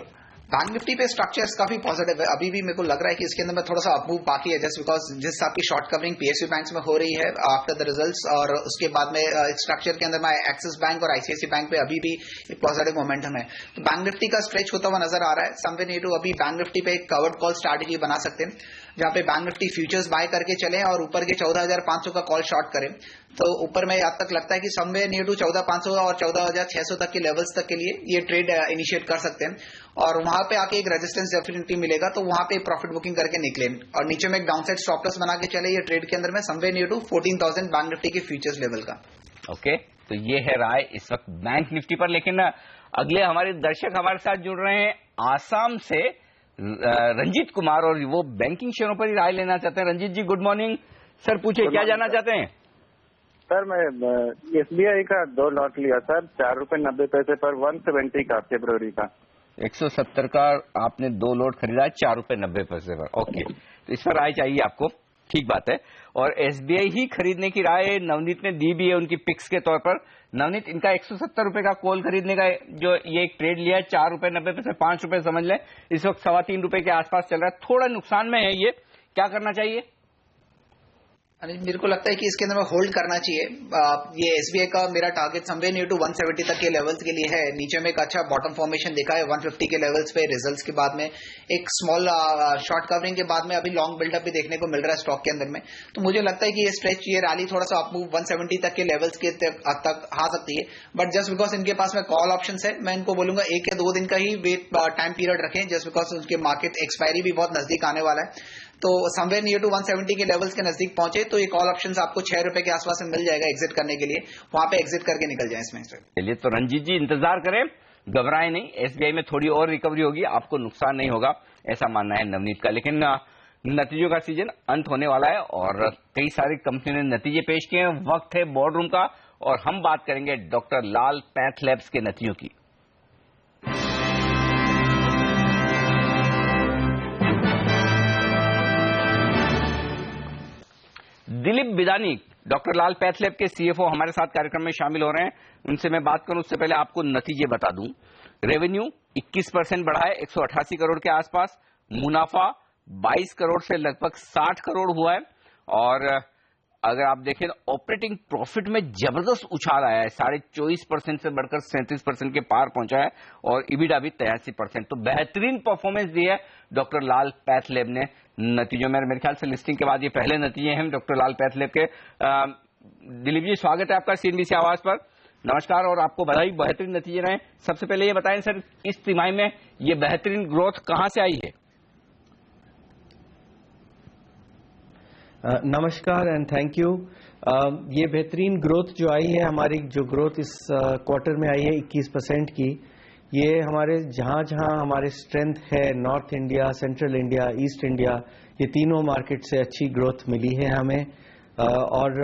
bank Nifty पे स्ट्रक्चर्स काफी पॉजिटिव है। अभी भी मेरे को लग रहा है कि इसके अंदर में थोड़ा सा अपमूव बाकी है, जस्ट बिकॉज जिस आपकी शॉर्ट कवरिंग पीएसयू बैंक्स में हो रही है आफ्टर द रिजल्ट्स, और उसके बाद में स्ट्रक्चर के अंदर में एक्सिस बैंक और आईसीआईसी बैंक पे अभी भी एक पॉजिटिव मोमेंटम है। तो बैंक निफ्टी का स्ट्रेच होता हुआ नजर आ रहा है। समवे नीड टू अभी बैंक निफ्टी पे एक कवर्ड कॉल स्ट्रैटेजी बना सकते हैं, जहां पे बैंक निफ्टी फ्यूचर्स बाय करके चले और ऊपर के 14500 का कॉल शॉर्ट करें। तो ऊपर में अब तक लगता है कि समवे नियर टू 14500 और 14600 तक के लेवल्स तक के लिए ये ट्रेड इनिशिएट कर सकते हैं, और वहां पे आके एक रेजिस्टेंस डेफिनेटली मिलेगा तो वहां पे प्रॉफिट बुकिंग करके निकले और नीचे में एक डाउनसाइड स्टॉप लॉस बना के चले ये ट्रेड के अंदर में somewhere near to 14000 bank Nifty के फ्यूचर्स लेवल का। ओके, तो ये है राय इस वक्त बैंक निफ्टी पर। लेकिन अगले हमारे दर्शक हमारे साथ जुड़ रहे हैं आसाम से, रंजीत कुमार, और वो बैंकिंग शेयरों पर ही राय लेना चाहते हैं। रंजीत जी, गुड मॉर्निंग सर, पूछे क्या जानना चाहते हैं? सर, मैं एसबीआई का 2 लॉट लिया सर, 4 रुपए 90 पैसे पर, 170 का फरवरी का। 170 का आपने 2 लॉट खरीदा है 4 रुपए 90 पैसे पर। ओके, तो इस पर राय चाहिए आपको, ठीक बात है। और एसबीआई ही खरीदने की राय नवनीत ने दी भी है उनकी पिक्स के तौर पर। नवनीत, इनका 170 रुपए का कॉल खरीदने का जो ये एक ट्रेड लिया है 4 रुपए 90 पैसे, 5 रुपए समझ लें, इस वक्त 3.25 रुपए के आसपास चल रहा है, थोड़ा नुकसान में है, ये क्या करना चाहिए? मेरे को लगता है कि इसके अंदर में होल्ड करना चाहिए। ये एसबीआई का मेरा टारगेट समवे नियर टू 170 तक के लेवल्स के लिए है। नीचे में एक अच्छा बॉटम फॉर्मेशन दिखा है 150 के लेवल्स पे रिजल्ट्स के बाद में, एक स्मॉल शॉर्ट कवरिंग के बाद में अभी लॉन्ग बिल्डअप भी देखने को मिल रहा है स्टॉक के अंदर में। तो मुझे लगता है कि ये स्ट्रेच, ये रैली थोड़ा सा अपमूव 170 तक के लेवल्स के तक आ सकती है, बट जस्ट बिकॉज इनके पास में कॉल ऑप्शन है, मैं इनको बोलूंगा 1 या 2 दिन का ही वेट टाइम पीरियड रखें, जस्ट बिकॉज उनके मार्केट एक्सपायरी भी बहुत नजदीक आने वाला है। तो समवेयर नियर टू 170 के लेवल्स के नजदीक पहुंचे तो ये कॉल ऑप्शन आपको 6 रुपए के आसपास में मिल जाएगा एग्जिट करने के लिए, वहां पे एग्जिट करके निकल जाए इसमें। चलिए, तो रंजीत जी इंतजार करें, घबराए नहीं, एसबीआई में थोड़ी और रिकवरी होगी, आपको नुकसान नहीं होगा, ऐसा मानना है नवनीत का। लेकिन नतीजों का सीजन अंत होने वाला है और कई सारी कंपनी ने नतीजे पेश किए हैं, वक्त है बोर्ड रूम का, और हम बात करेंगे डॉक्टर लाल पैथलैब्स के नतीजों की। दिलीप बिदानी डॉक्टर लाल पैथलैब के सीएफओ हमारे साथ कार्यक्रम में शामिल हो रहे हैं। उनसे मैं बात करूं उससे पहले आपको नतीजे बता दूं। रेवेन्यू 21% बढ़ा है, 188 करोड़ के आसपास। मुनाफा 22 करोड़ से लगभग 60 करोड़ हुआ है। और अगर आप देखें तो ऑपरेटिंग प्रॉफिट में जबरदस्त उछाल आया है, 24.5% से बढ़कर 37% के पार पहुंचा है। और ईबिटा भी 83%। तो बेहतरीन परफॉर्मेंस दी है डॉक्टर लाल पैथलैब ने नतीजों में। मेरे ख्याल से लिस्टिंग के बाद ये पहले नतीजे हैं डॉक्टर लाल पैथलैब के। दिलीप जी, स्वागत है आपका सीएनबीसी आवाज पर। नमस्कार और आपको बधाई, बेहतरीन नतीजे रहे। सबसे पहले ये बताएं सर, इस तिमाही में ये बेहतरीन ग्रोथ कहां से आई है? नमस्कार एंड थैंक यू। ये बेहतरीन ग्रोथ जो आई है, हमारी जो ग्रोथ इस क्वार्टर में आई है 21% की, ये हमारे जहां जहां हमारे स्ट्रेंथ है, north India, central India, east India, ये तीनों मार्केट से अच्छी ग्रोथ मिली है हमें। और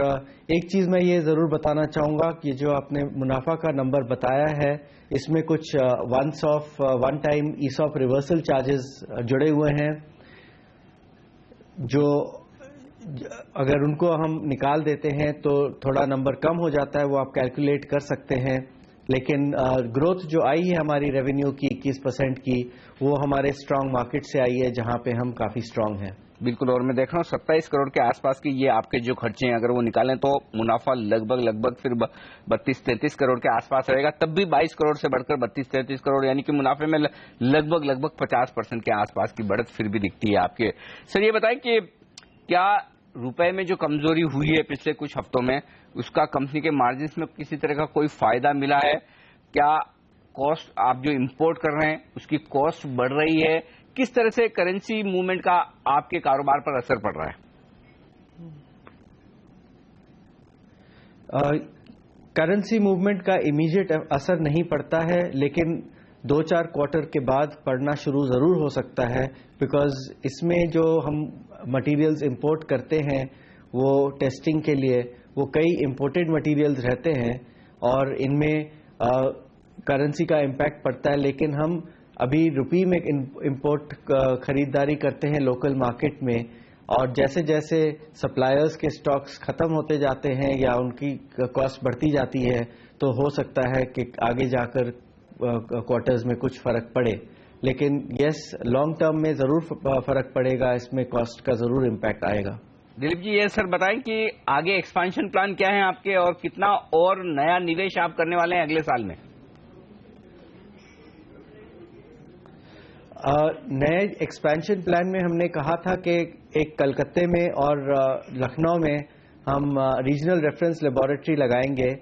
एक चीज मैं ये जरूर बताना चाहूंगा कि जो आपने मुनाफा का नंबर बताया है, इसमें कुछ one time ESOP reversal charges जुड़े हुए हैं, जो अगर उनको हम निकाल देते हैं तो थोड़ा नंबर कम हो जाता है, वो आप कैलकुलेट कर सकते हैं। लेकिन ग्रोथ जो आई है हमारी रेवेन्यू की 21% की, वो हमारे स्ट्रांग मार्केट से आई है जहां पे हम काफी स्ट्रांग हैं। बिल्कुल। और मैं देख रहा हूँ 27 करोड़ के आसपास की ये आपके जो खर्चे हैं, अगर वो निकालें तो मुनाफा लगभग फिर 32-33 करोड़ के आसपास रहेगा। तब भी 22 करोड़ से बढ़कर 32-33 करोड़, यानी कि मुनाफे में लगभग 50% के आसपास की बढ़त फिर भी दिखती है आपके। सर ये बताएं कि क्या रुपए में जो कमजोरी हुई है पिछले कुछ हफ्तों में, उसका कंपनी के मार्जिन में किसी तरह का कोई फायदा मिला है? क्या कॉस्ट, आप जो इंपोर्ट कर रहे हैं उसकी कॉस्ट बढ़ रही है? किस तरह से करेंसी मूवमेंट का आपके कारोबार पर असर पड़ रहा है? करेंसी मूवमेंट का इमीडिएट असर नहीं पड़ता है, लेकिन 2-4 क्वार्टर के बाद पड़ना शुरू जरूर हो सकता है, बिकॉज इसमें जो हम मटेरियल्स इंपोर्ट करते हैं वो टेस्टिंग के लिए, वो कई इंपोर्टेड मटेरियल्स रहते हैं और इनमें करेंसी का इम्पैक्ट पड़ता है। लेकिन हम अभी रुपी में इंपोर्ट खरीदारी करते हैं लोकल मार्केट में, और जैसे जैसे सप्लायर्स के स्टॉक्स खत्म होते जाते हैं या उनकी कॉस्ट बढ़ती जाती है, तो हो सकता है कि आगे जाकर क्वार्टर्स में कुछ फर्क पड़े। लेकिन यस, लॉन्ग टर्म में जरूर फर्क पड़ेगा, इसमें कॉस्ट का जरूर इम्पैक्ट आएगा। दिलीप जी, ये सर बताएं कि आगे एक्सपेंशन प्लान क्या है आपके, और कितना और नया निवेश आप करने वाले हैं अगले साल में? नए एक्सपेंशन प्लान में हमने कहा था कि एक कलकत्ते में और लखनऊ में हम रीजनल रेफरेंस लेबोरेटरी लगाएंगे।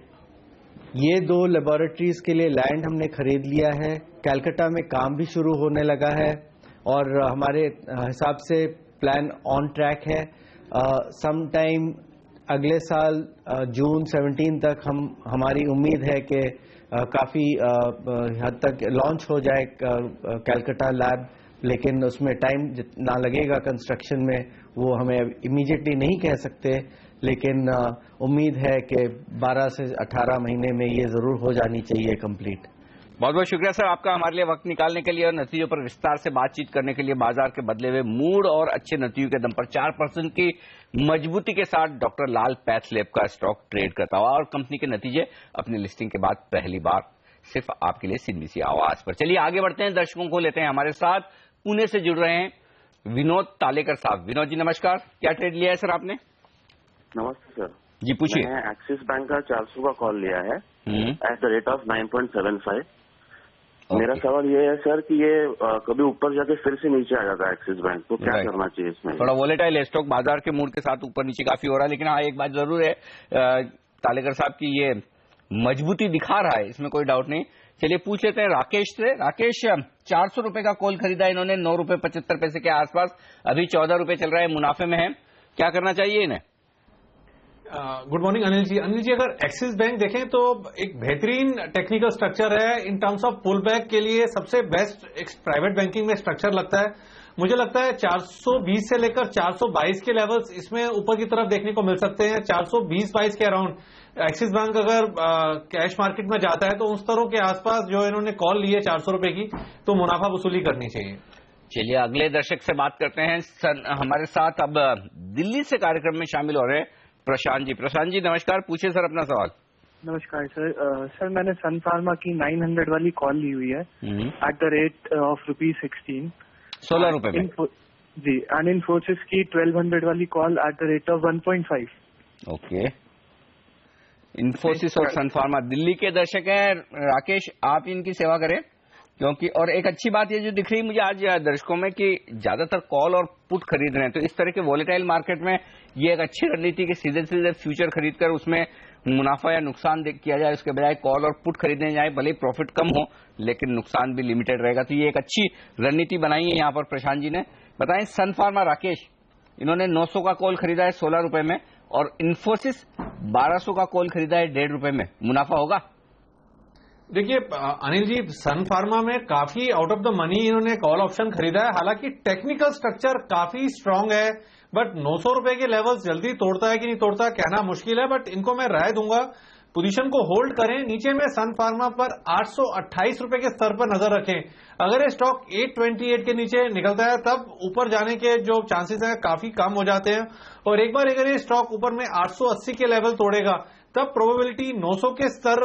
ये 2 लेबोरेटरीज के लिए लैंड हमने खरीद लिया है। कलकत्ता में काम भी शुरू होने लगा है और हमारे हिसाब से प्लान ऑन ट्रैक है। सम टाइम अगले साल जून 17 तक हमारी उम्मीद है कि काफ़ी हद तक लॉन्च हो जाए कलकत्ता लैब, लेकिन उसमें टाइम जितना लगेगा कंस्ट्रक्शन में वो हमें इमीडिएटली नहीं कह सकते, लेकिन उम्मीद है कि 12 से 18 महीने में ये ज़रूर हो जानी चाहिए कंप्लीट। बहुत बहुत शुक्रिया सर आपका हमारे लिए वक्त निकालने के लिए और नतीजों पर विस्तार से बातचीत करने के लिए। बाजार के बदले हुए मूड और अच्छे नतीजों के दम पर 4% की मजबूती के साथ डॉक्टर लाल पैथलैब का स्टॉक ट्रेड करता हुआ, और कंपनी के नतीजे अपनी लिस्टिंग के बाद पहली बार सिर्फ आपके लिए सीएनबीसी आवाज पर। चलिए आगे बढ़ते हैं, दर्शकों को लेते हैं हमारे साथ। पुणे से जुड़ रहे हैं विनोद तालेकर साहब। विनोद जी नमस्कार, क्या ट्रेड लिया है सर आपने? नमस्ते सर जी पूछिए। मैंने एक्सिस बैंक का 400 का कॉल लिया है एट द रेट ऑफ 9.75। मेरा सवाल ये है सर कि ये कभी ऊपर जाके फिर से नीचे आ जाता है एक्सिस बैंक, तो क्या करना चाहिए इसमें? थोड़ा वोलेटाइल है स्टॉक, बाजार के मूड के साथ ऊपर नीचे काफी हो रहा है, लेकिन हाँ एक बात जरूर है तालेकर साहब की ये मजबूती दिखा रहा है, इसमें कोई डाउट नहीं। चलिए पूछ लेते हैं राकेश से। राकेश, 400 रुपए का कॉल खरीदा इन्होंने 9 रुपए 75 पैसे के आसपास, अभी 14 रुपए चल रहा है, मुनाफे में है, क्या करना चाहिए इन्हें? Good morning Anil ji. अनिल जी, अगर एक्सिस बैंक देखें तो एक बेहतरीन टेक्निकल स्ट्रक्चर है in terms of pull back के लिए, सबसे बेस्ट एक प्राइवेट बैंकिंग में स्ट्रक्चर लगता है। मुझे लगता है 420 से लेकर 422 के लेवल्स इसमें ऊपर की तरफ देखने को मिल सकते हैं। 420-22 के अराउंड एक्सिस बैंक अगर कैश मार्केट में जाता है तो उन स्तरों के आसपास जो इन्होंने कॉल ली है 400 रुपए की, तो मुनाफा वसूली करनी चाहिए। चलिए अगले दर्शक से बात करते हैं। हमारे साथ अब दिल्ली से कार्यक्रम में शामिल हो रहे हैं प्रशांत जी। प्रशांत जी नमस्कार, पूछिए सर अपना सवाल। नमस्कार सर। सर मैंने सन फार्मा की 900 वाली कॉल ली हुई है एट द रेट ऑफ ₹16 16 रुपए में जी, एंड इन्फोसिस की 1200 वाली call at the rate of 1.5। Okay, Infosys और सन फार्मा दिल्ली के दर्शक हैं। राकेश आप इनकी सेवा करें, क्योंकि और एक अच्छी बात ये जो दिख रही है मुझे आज दर्शकों में कि ज्यादातर कॉल और पुट खरीद रहे हैं, तो इस तरह के वॉलेटाइल मार्केट में ये एक अच्छी रणनीति कि सीधे सीधे फ्यूचर खरीदकर उसमें मुनाफा या नुकसान किया जाए, उसके बजाय कॉल और पुट खरीदने जाए, भले ही प्रॉफिट कम हो लेकिन नुकसान भी लिमिटेड रहेगा। तो ये एक अच्छी रणनीति बनाई है यहाँ पर प्रशांत जी ने। बताएं सन फार्मा राकेश, इन्होंने 900 का कॉल खरीदा है 16 रुपए में और इन्फोसिस 1200 का कॉल खरीदा है 1.5 रुपए में, मुनाफा होगा? देखिए अनिल जी, सन फार्मा में काफी आउट ऑफ द मनी इन्होंने कॉल ऑप्शन खरीदा है। हालांकि टेक्निकल स्ट्रक्चर काफी स्ट्रांग है, बट 900 रुपए के लेवल्स जल्दी तोड़ता है कि नहीं तोड़ता कहना मुश्किल है। बट इनको मैं राय दूंगा पोजीशन को होल्ड करें। नीचे में सन फार्मा पर 828 रुपए के स्तर पर नजर रखें। अगर ये स्टॉक 828 के नीचे निकलता है तब ऊपर जाने के जो चांसेस हैं काफी कम हो जाते हैं, और एक बार अगर ये स्टॉक ऊपर में 880 के लेवल तोड़ेगा तब प्रोबेबिलिटी 900 के स्तर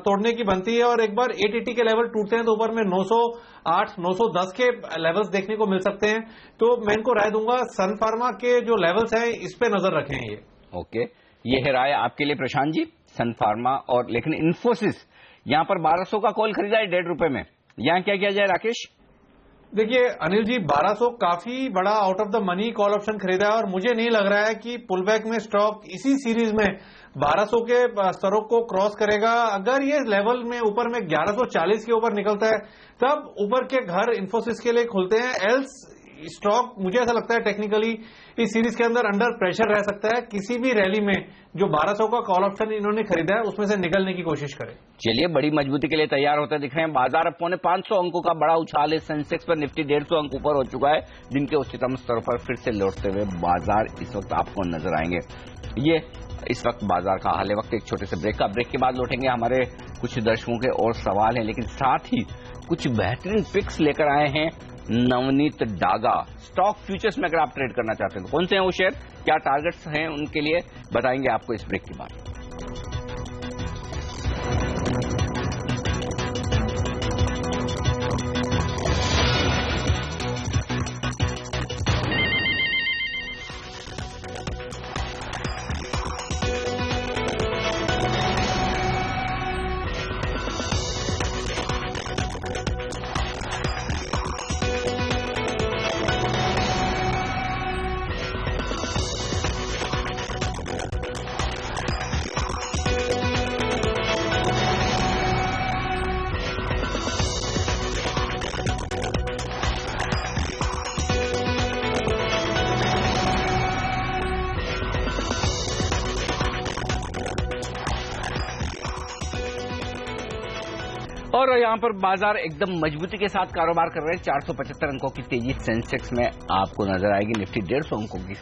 तोड़ने की बनती है, और एक बार 880 के लेवल टूटते हैं तो ऊपर में 908, 910 के लेवल्स देखने को मिल सकते हैं। तो मैं इनको राय दूंगा सन फार्मा के जो लेवल्स हैं इस पे नजर रखें ये। ओके, ये है राय आपके लिए प्रशांत जी, सन फार्मा। और लेकिन इन्फोसिस यहां पर 1200 का कॉल खरीदा है 1.5 रुपए में, यहां क्या किया जाए राकेश? देखिए अनिल जी, 1200 काफी बड़ा out of the money call option खरीदा है और मुझे नहीं लग रहा है कि पुलबैक में स्टॉक इसी सीरीज में 1200 के स्तरों को क्रॉस करेगा। अगर ये लेवल में ऊपर में 1140 के ऊपर निकलता है तब ऊपर के घर इन्फोसिस के लिए खुलते हैं। एल्स स्टॉक मुझे ऐसा लगता है टेक्निकली इस सीरीज के अंदर अंडर प्रेशर रह सकता है। किसी भी रैली में जो 1200 का कॉल ऑप्शन इन्होंने खरीदा है उसमें से निकलने की कोशिश करें। चलिए बड़ी मजबूती के लिए तैयार होते दिख रहे हैं। बाजार अब 550 अंकों का बड़ा उछाल है। सेंसेक्स पर निफ्टी 150 अंक ऊपर हो चुका है। दिन के उच्चतम स्तर पर फिर से लौटते हुए बाजार इस वक्त आपको नजर आएंगे। ये इस वक्त बाजार का हाल है। वक्त एक छोटे से ब्रेक का, ब्रेक के बाद लौटेंगे। हमारे कुछ दर्शकों के और सवाल हैं, लेकिन साथ ही कुछ बेहतरीन पिक्स लेकर आए हैं नवनीत डागा। स्टॉक फ्यूचर्स में अगर आप ट्रेड करना चाहते हैं तो कौन से हैं वो शेयर, क्या टारगेट्स हैं उनके लिए, बताएंगे आपको इस ब्रेक के बाद। और यहां पर बाजार एकदम मजबूती के साथ कारोबार कर रहे हैं। 475 अंकों की तेजी सेंसेक्स में आपको नजर आएगी। निफ्टी 150 अंकों की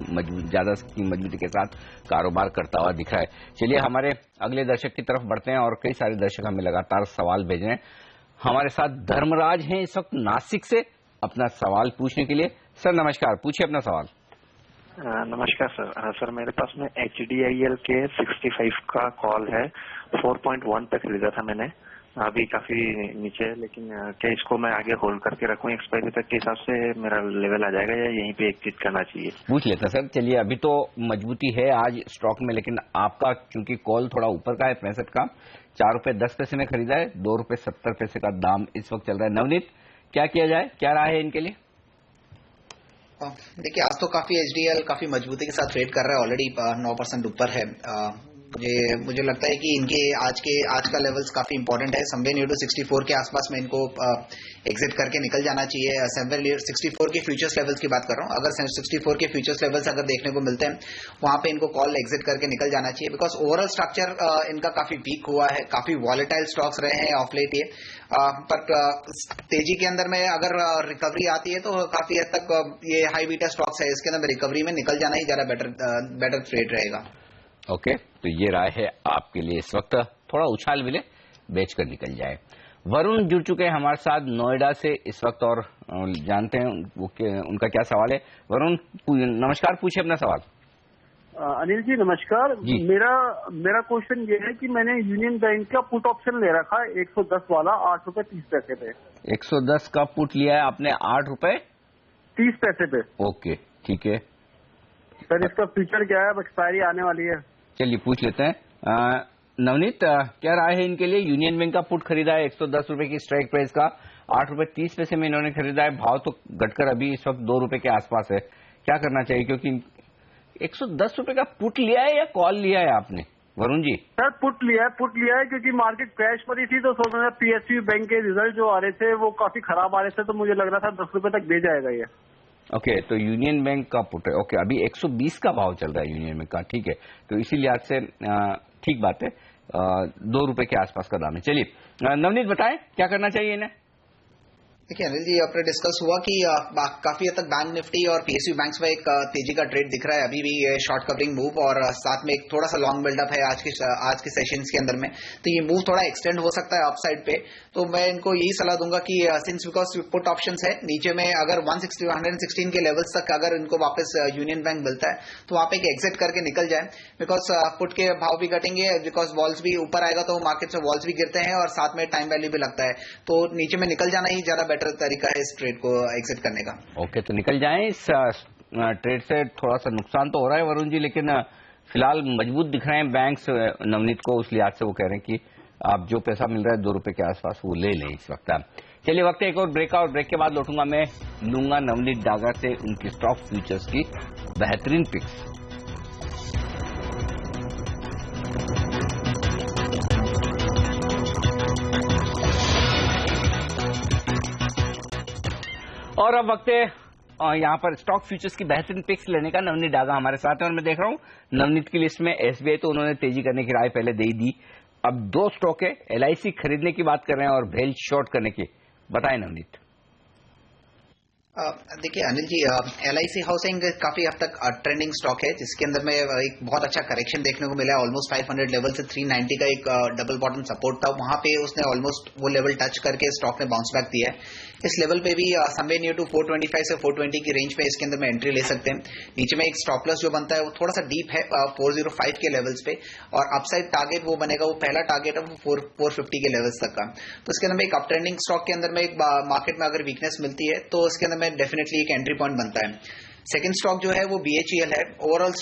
ज्यादा की मजबूती के साथ कारोबार करता हुआ दिख रहा है। चलिए हमारे अगले दर्शक की तरफ बढ़ते हैं और कई सारे दर्शक हमें लगातार सवाल भेज रहे हैं। हमारे साथ धर्मराज हैं इस वक्त नासिक से अपना सवाल पूछने के लिए। सर नमस्कार, पूछिए अपना सवाल। नमस्कार सर। सर मेरे पास में HDIL के 65 का कॉल है, 4.1 पे खरीदा था मैंने, अभी काफी नीचे है, लेकिन क्या इसको मैं आगे होल्ड करके रखूं एक्सपायरी तक के हिसाब से मेरा लेवल आ जाएगा या यहीं पे एग्जिट करना चाहिए? पूछ लेता सर। चलिए अभी तो मजबूती है आज स्टॉक में, लेकिन आपका चूंकि कॉल थोड़ा ऊपर का है 65 का, 4 रुपए 10 पैसे में खरीदा है, 2 रुपए 70 पैसे का दाम इस वक्त चल रहा है। नवनीत क्या किया जाए, क्या राय है इनके लिए? देखिए आज तो काफी HDL काफी मजबूती के साथ ट्रेड कर रहा है, ऑलरेडी 9% ऊपर है। मुझे लगता है कि इनके आज का लेवल्स काफी इंपॉर्टेंट है। समवेयर नियर टू 64 के आसपास में इनको एग्जिट करके निकल जाना चाहिए। समवेयर 64 के फ्यूचर्स लेवल्स की बात कर रहा हूँ। अगर 64 के फ्यूचर्स लेवल्स अगर देखने को मिलते हैं, वहां पे इनको कॉल एग्जिट करके निकल जाना चाहिए, बिकॉज ओवरऑल स्ट्रक्चर इनका काफी वीक हुआ है, काफी वॉलेटाइल स्टॉक्स रहे हैं ऑफ लेट ये। पर तेजी के अंदर में अगर रिकवरी आती है तो काफी हद तक ये हाई बीटा स्टॉक्स है, इसके अंदर रिकवरी में निकल जाना ही ज्यादा बेटर ट्रेड रहेगा। ओके, तो ये राय है आपके लिए। इस वक्त थोड़ा उछाल मिले, बेचकर निकल जाए। वरुण जुड़ चुके हैं हमारे साथ नोएडा से इस वक्त, और जानते हैं उनका क्या सवाल है। वरुण नमस्कार, पूछिए अपना सवाल। अनिल जी नमस्कार जी। मेरा क्वेश्चन ये है कि मैंने यूनियन बैंक का पुट ऑप्शन ले रखा है 110 वाला 8 रुपए 30 पैसे पे। 110 का पुट लिया है आपने 8 रुपए 30 पैसे पे। ओके ठीक है सर, इसका फीचर क्या है? अब एक्सपायरी आने वाली है। चलिए पूछ लेते हैं। नवनीत, क्या राय है इनके लिए? यूनियन बैंक का पुट खरीदा है 110 रुपए की स्ट्राइक प्राइस का, 8 रुपए 30 पैसे में इन्होंने खरीदा है। भाव तो घटकर अभी इस वक्त 2 रुपए के आसपास है। क्या करना चाहिए, क्योंकि 110 रुपए का पुट लिया है या कॉल लिया है आपने वरुण जी? सर पुट लिया है क्योंकि मार्केट क्रैश पर ही थी, तो सोच रहा था पीएसयू बैंक के रिजल्ट जो आ रहे थे वो काफी खराब आ रहे थे, तो मुझे लग रहा था 10 रुपए तक दे जाएगा ये। ओके, तो यूनियन बैंक का पुट है। ओके, अभी 120 का भाव चल रहा है यूनियन बैंक का, ठीक है, तो इसी लिहाज से ठीक बात है, 2 रुपए के आसपास का दाम है। चलिए नवनीत बताएं क्या करना चाहिए इन्हें। देखिए अनिल जी, अपने डिस्कस हुआ कि काफी हद तक बैंक निफ्टी और पीएसयू बैंक्स में एक तेजी का ट्रेड दिख रहा है अभी भी, ये शॉर्ट कवरिंग मूव और साथ में एक थोड़ा सा लॉन्ग बिल्डअप है आज के सेशंस के अंदर में, तो ये मूव थोड़ा एक्सटेंड हो सकता है अपसाइड पे। तो मैं इनको यही सलाह दूंगा कि सिंस बिकॉज पुट ऑप्शंस है नीचे में, अगर 116 के लेवल्स तक अगर इनको वापस यूनियन बैंक मिलता है तो वहां पे एक एग्जिट करके निकल जाए, बिकॉज पुट के भाव भी घटेंगे, बिकॉज वॉल्स भी ऊपर आएगा तो मार्केट से वॉल्स भी गिरते हैं और साथ में टाइम वैल्यू भी लगता है, तो नीचे में निकल जाना ही ज्यादा बेटर तरीका है इस ट्रेड को एग्जिट करने का। ओके, तो निकल जाएं। इस ट्रेड से थोड़ा सा नुकसान तो हो रहा है वरुण जी, लेकिन फिलहाल मजबूत दिख रहे हैं बैंक्स नवनीत को, उस लिहाज से वो कह रहे हैं कि आप जो पैसा मिल रहा है 2 रुपए के आसपास वो ले लें इस वक्त। चलिए वक्त एक और ब्रेक, और ब्रेक के बाद लौटूंगा मैं, लूंगा नवनीत डागा से उनकी स्टॉक फ्यूचर्स की बेहतरीन पिक्स। और अब वक्त है यहाँ पर स्टॉक फ्यूचर्स की बेहतरीन पिक्स लेने का। नवनीत डागा हमारे साथ है और मैं देख रहा हूँ नवनीत की लिस्ट में एसबीआई तो उन्होंने तेजी करने की राय पहले दे ही दी, अब 2 स्टॉक है, एलआईसी खरीदने की बात कर रहे हैं और भेल शॉर्ट करने की। बताएं नवनीत। देखिए अनिल जी, एलआईसी हाउसिंग काफी हद तक ट्रेंडिंग स्टॉक है, जिसके अंदर में एक बहुत अच्छा करेक्शन देखने को मिला है। ऑलमोस्ट 500 लेवल से 390 का एक डबल बॉटम सपोर्ट था, वहां पे उसने ऑलमोस्ट वो लेवल टच करके स्टॉक ने बाउंस बैक दिया है। इस लेवल पे भी समवेयर नियर टू 425 से 420 की रेंज में इसके अंदर में एंट्री ले सकते हैं। नीचे में एक स्टॉप लॉस जो बनता है वो थोड़ा सा डीप है 405 के लेवल्स पे, और अपसाइड टारगेट वो बनेगा, वो पहला टारगेट है वो 450 के लेवल्स तक का। तो इसके अंदर में एक अप ट्रेंडिंग स्टॉक के अंदर में एक मार्केट में अगर वीकनेस मिलती है तो इसके अंदर में डेफिनेटली एक एंट्री पॉइंट बनता है। सेकंड स्टॉक जो है वो बीएचईएल है। ओवरऑल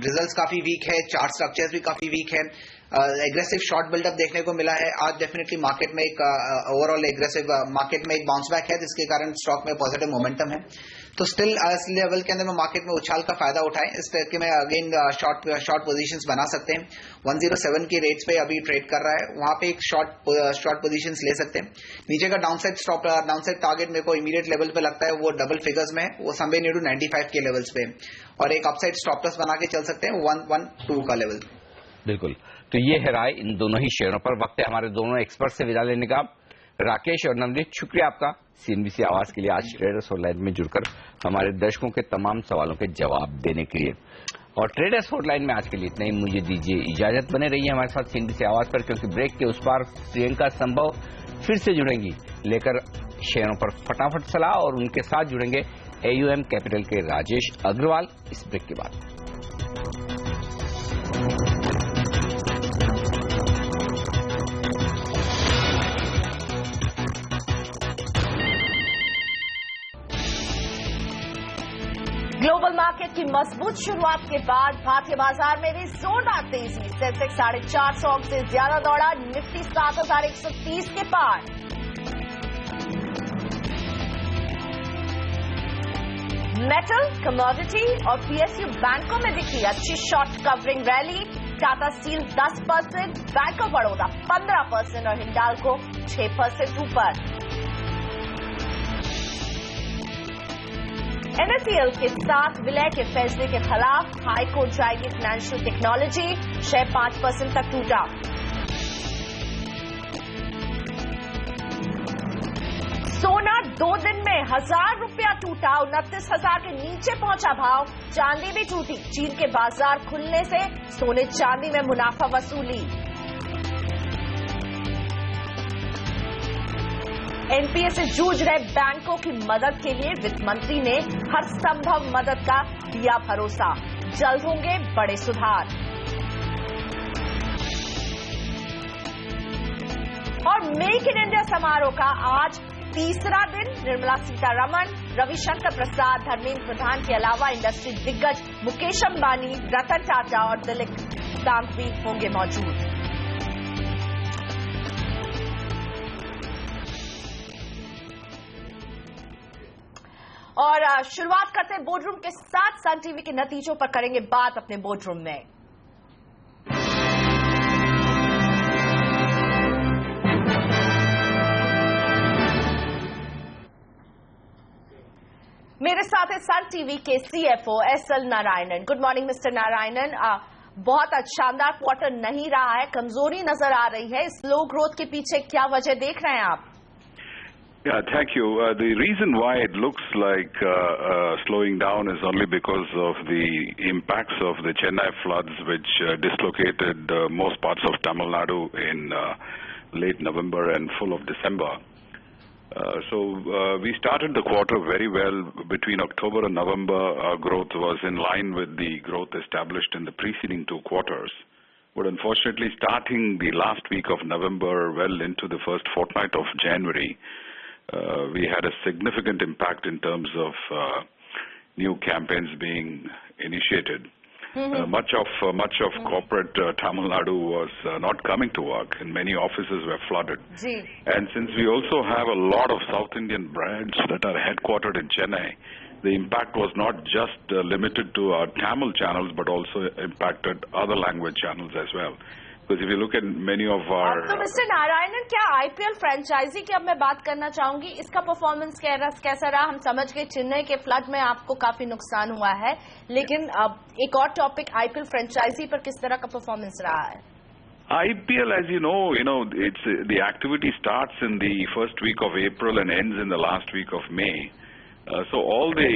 रिजल्ट्स काफी वीक है, चार्ट स्ट्रक्चर्स भी काफी वीक है, एग्रेसिव शॉर्ट बिल्डअप देखने को मिला है। आज डेफिनेटली मार्केट में एक ओवरऑल एग्रेसिव मार्केट में एक बाउंस बैक है, जिसके कारण स्टॉक में पॉजिटिव मोमेंटम है। तो स्टिल इस लेवल के अंदर में मार्केट में उछाल का फायदा उठाएं, इस तरीके में अगेन शॉर्ट पोजीशंस बना सकते हैं। 107 की रेट्स पे अभी ट्रेड कर रहा है, वहां पे एक शॉर्ट पोजीशंस ले सकते हैं। नीचे का डाउनसाइड टारगेट मेरे को इमीडिएट लेवल पे लगता है वो डबल फिगर्स में है, वो समवेयर नियर टू 95 के लेवल्स पे, और एक अपसाइड स्टॉप लॉस बना के चल सकते हैं 112 का लेवल। बिल्कुल, तो ये है राय इन दोनों ही शेयरों पर। वक्त है हमारे दोनों एक्सपर्ट से विदा लेने का। राकेश और नवनीत, शुक्रिया आपका सीएनबीसी आवाज के लिए आज ट्रेडर्स हॉटलाइन में जुड़कर हमारे दर्शकों के तमाम सवालों के जवाब देने के लिए। और ट्रेडर्स हॉटलाइन में आज के लिए इतना ही, मुझे दीजिए इजाजत। बने रहिए हमारे साथ सीएनबीसी आवाज पर, क्योंकि ब्रेक के उस पार प्रियंका संभव फिर से जुड़ेंगी लेकर शेयरों पर फटाफट सलाह, और उनके साथ जुड़ेंगे AUM कैपिटल के राजेश अग्रवाल इस ब्रेक के बाद। ग्लोबल मार्केट की मजबूत शुरुआत के बाद भारतीय बाजार में भी जोरदार तेजी। सेंसेक्स 450 से ज्यादा दौड़ा, निफ्टी 7130 के पार। मेटल, कमोडिटी और पीएसयू बैंकों में दिखी अच्छी short covering rally. Tata steel 10%, bank of Baroda 15% और हिंडाल्को 6% ऊपर। NSCL के साथ विलय के फैसले के खिलाफ हाई कोर्ट जाएगी फाइनेंशियल टेक्नोलॉजी, शेयर 5% तक टूटा। सोना 2 दिन में 1000 रुपया टूटा, 29,000 के नीचे पहुंचा भाव। चांदी भी टूटी, चीन के बाजार खुलने से सोने चांदी में मुनाफा वसूली। एनपीए से जूझ रहे बैंकों की मदद के लिए वित्त मंत्री ने हर संभव मदद का दिया भरोसा, जल्द होंगे बड़े सुधार। और मेक इन इंडिया समारोह का आज तीसरा दिन। निर्मला सीतारमण, रविशंकर प्रसाद, धर्मेंद्र प्रधान के अलावा इंडस्ट्री दिग्गज मुकेश अंबानी, रतन टाटा और दिलीप कांत भी होंगे मौजूद। और शुरुआत करते हैं बोर्डरूम के साथ। सन टीवी के नतीजों पर करेंगे बात अपने बोर्डरूम में। मेरे साथ है सन टीवी के CFO SL Narayanan. Good morning mister Narayanan. बहुत शानदार क्वार्टर नहीं रहा है, कमजोरी नजर आ रही है। स्लो ग्रोथ के पीछे क्या वजह देख रहे हैं आप? Yeah, thank you. The reason why it looks like slowing down is only because of the impacts of the Chennai floods, which dislocated most parts of Tamil Nadu in late November and full of December. So we started the quarter very well. Between October and November, our growth was in line with the growth established in the preceding 2 quarters. But unfortunately, starting the last week of November, well into the first fortnight of January, we had a significant impact in terms of new campaigns being initiated. Much of corporate Tamil Nadu was not coming to work, and many offices were flooded. And since we also have a lot of South Indian brands that are headquartered in Chennai, the impact was not just limited to our Tamil channels, but also impacted other language channels as well. Because if you look at many of our... तो मिस्टर नारायणन, क्या IPL फ्रेंचाइजी की अब मैं बात करना चाहूंगी, इसका परफॉर्मेंस कैसा रहा? हम समझ गए चेन्नई के फ्लड में आपको काफी नुकसान हुआ है, लेकिन अब एक और टॉपिक IPL फ्रेंचाइजी पर किस तरह का परफॉर्मेंस रहा है? IPL, as you know, it's the activity starts in the first week of April and ends in the last week of May. So all the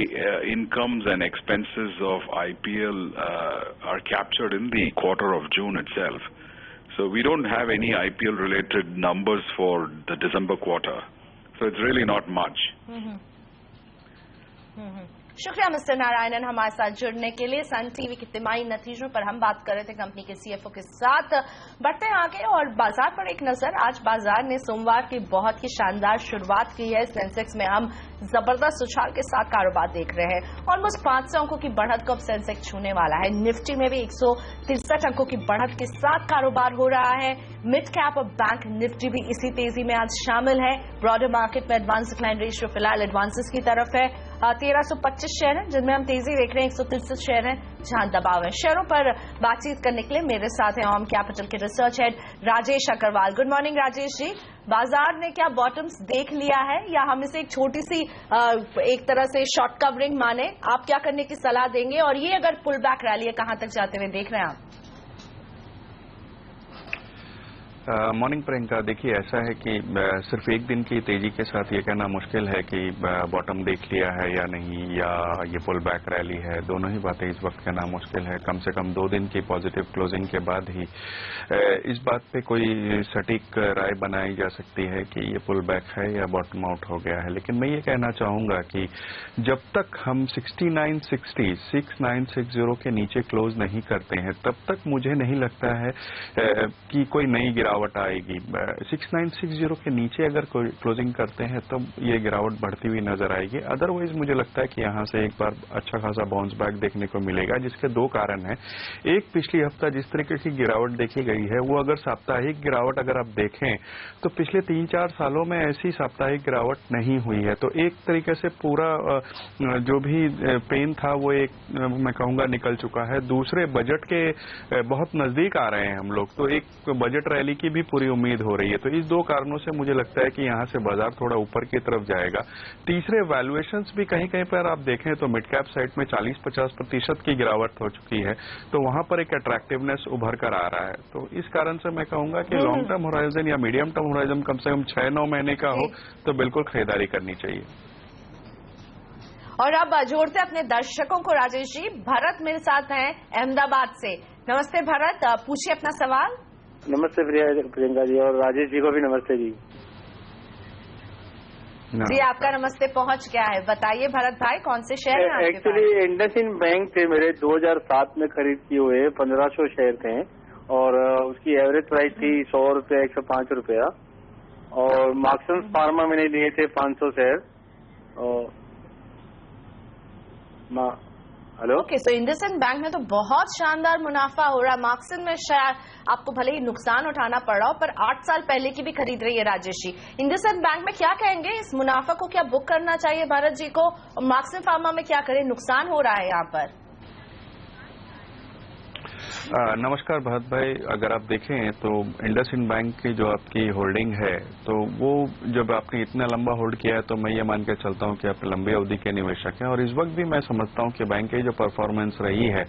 incomes and expenses of IPL are captured in the quarter of June itself. So we don't have any IPL related numbers for the December quarter. So it's really not much. शुक्रिया मिस्टर नारायणन हमारे साथ जुड़ने के लिए। सन टीवी के तिमाही नतीजों पर हम बात कर रहे थे कंपनी के CFO के साथ। बढ़ते हैं आगे और बाजार पर एक नजर। आज बाजार ने सोमवार की बहुत ही शानदार शुरुआत की है। सेंसेक्स में हम जबरदस्त उछाल के साथ कारोबार देख रहे हैं। ऑलमोस्ट 500 अंकों की बढ़त को अब सेंसेक्स छूने वाला है। निफ्टी में भी 163 अंकों की बढ़त के साथ कारोबार हो रहा है। मिड कैप और बैंक निफ्टी भी इसी तेजी में आज शामिल है। ब्रॉडर मार्केट में एडवांस डिक्लाइन रेशियो फिलहाल एडवांसेस की तरफ है। 1325 शेयर हैं जिनमें हम तेजी देख रहे हैं। 163 शेयर हैं जहां दबाव है। शेयरों पर बातचीत करने के लिए मेरे साथ हैं ऑम कैपिटल के research head Rajesh Agarwal. Good morning Rajesh ji. बाजार ने क्या बॉटम्स देख लिया है या हम इसे एक छोटी सी एक तरह से शॉर्ट कवरिंग माने? आप क्या करने की सलाह देंगे और ये अगर पुल बैक रैली है कहां तक जाते हुए देख रहे हैं आप? मॉर्निंग प्रियंका, देखिए ऐसा है कि सिर्फ एक दिन की तेजी के साथ ये कहना मुश्किल है कि बॉटम देख लिया है या नहीं, या ये पुल बैक रैली है। दोनों ही बातें इस वक्त कहना मुश्किल है। कम से कम 2 दिन की पॉजिटिव क्लोजिंग के बाद ही इस बात पे कोई सटीक राय बनाई जा सकती है कि ये पुल बैक है या बॉटम आउट हो गया है। लेकिन मैं ये कहना चाहूंगा कि जब तक हम 6960 के नीचे क्लोज नहीं करते हैं तब तक मुझे नहीं लगता है कि कोई नई गिरावट गिरावट आएगी। 6960 के नीचे अगर क्लोजिंग करते हैं तो ये गिरावट बढ़ती हुई नजर आएगी। अदरवाइज मुझे लगता है कि यहाँ से एक बार अच्छा खासा बाउंस बैक देखने को मिलेगा, जिसके दो कारण हैं। एक, पिछली हफ्ता जिस तरीके की गिरावट देखी गई है वो अगर साप्ताहिक गिरावट अगर आप देखें तो पिछले 3-4 सालों में ऐसी साप्ताहिक गिरावट नहीं हुई है। तो एक तरीके से पूरा जो भी पेन था वो एक मैं कहूंगा निकल चुका है। दूसरे, बजट के बहुत नजदीक आ रहे हैं हम लोग, तो एक बजट रैली की भी पूरी उम्मीद हो रही है। तो इस दो कारणों से मुझे लगता है कि यहाँ से बाजार थोड़ा ऊपर की तरफ जाएगा। तीसरे, वैल्यूएशंस भी कहीं कहीं पर आप देखें तो मिड कैप साइड में 40-50% की गिरावट हो चुकी है, तो वहां पर एक अट्रैक्टिवनेस उभर कर आ रहा है। तो इस कारण से मैं कहूंगा कि लॉन्ग टर्म होराइजन या मीडियम टर्म होराइजन कम से कम 6-9 महीने का हो तो बिल्कुल खरीदारी करनी चाहिए। और अब जोड़ते अपने दर्शकों को राजेश जी। भरत मेरे साथ हैं अहमदाबाद से। नमस्ते भरत, पूछिए अपना सवाल। नमस्ते प्रियंका जी, और राजेश जी को भी नमस्ते जी। जी आपका नमस्ते पहुंच गया है। बताइए भरत भाई, कौन से शेयर हैं आपके पास? एक्चुअली इंडसइंड बैंक थे मेरे 2007 में खरीद किए हुए 1500 शेयर थे, और उसकी एवरेज प्राइस थी 100 रुपया 105 रुपया, और मार्क्सन्स फार्मा मैंने लिए थे 500 शेयर। हेलो, ओके, सो इंडसइंड बैंक में तो बहुत शानदार मुनाफा हो रहा है। मार्क्सन में शायद आपको भले ही नुकसान उठाना पड़ रहा हो, पर 8 साल पहले की भी खरीद रही है राजेश जी। इंडसइंड बैंक में क्या कहेंगे, इस मुनाफा को क्या बुक करना चाहिए भारत जी को, और मार्क्सन फार्मा में क्या करें, नुकसान हो रहा है यहाँ पर? नमस्कार भरत भाई, अगर आप देखें तो इंडसइंड बैंक की जो आपकी होल्डिंग है तो वो जब आपने इतना लंबा होल्ड किया है तो मैं ये मान के चलता हूँ कि आप लंबी अवधि के निवेशक हैं। और इस वक्त भी मैं समझता हूँ कि बैंक की जो परफॉर्मेंस रही है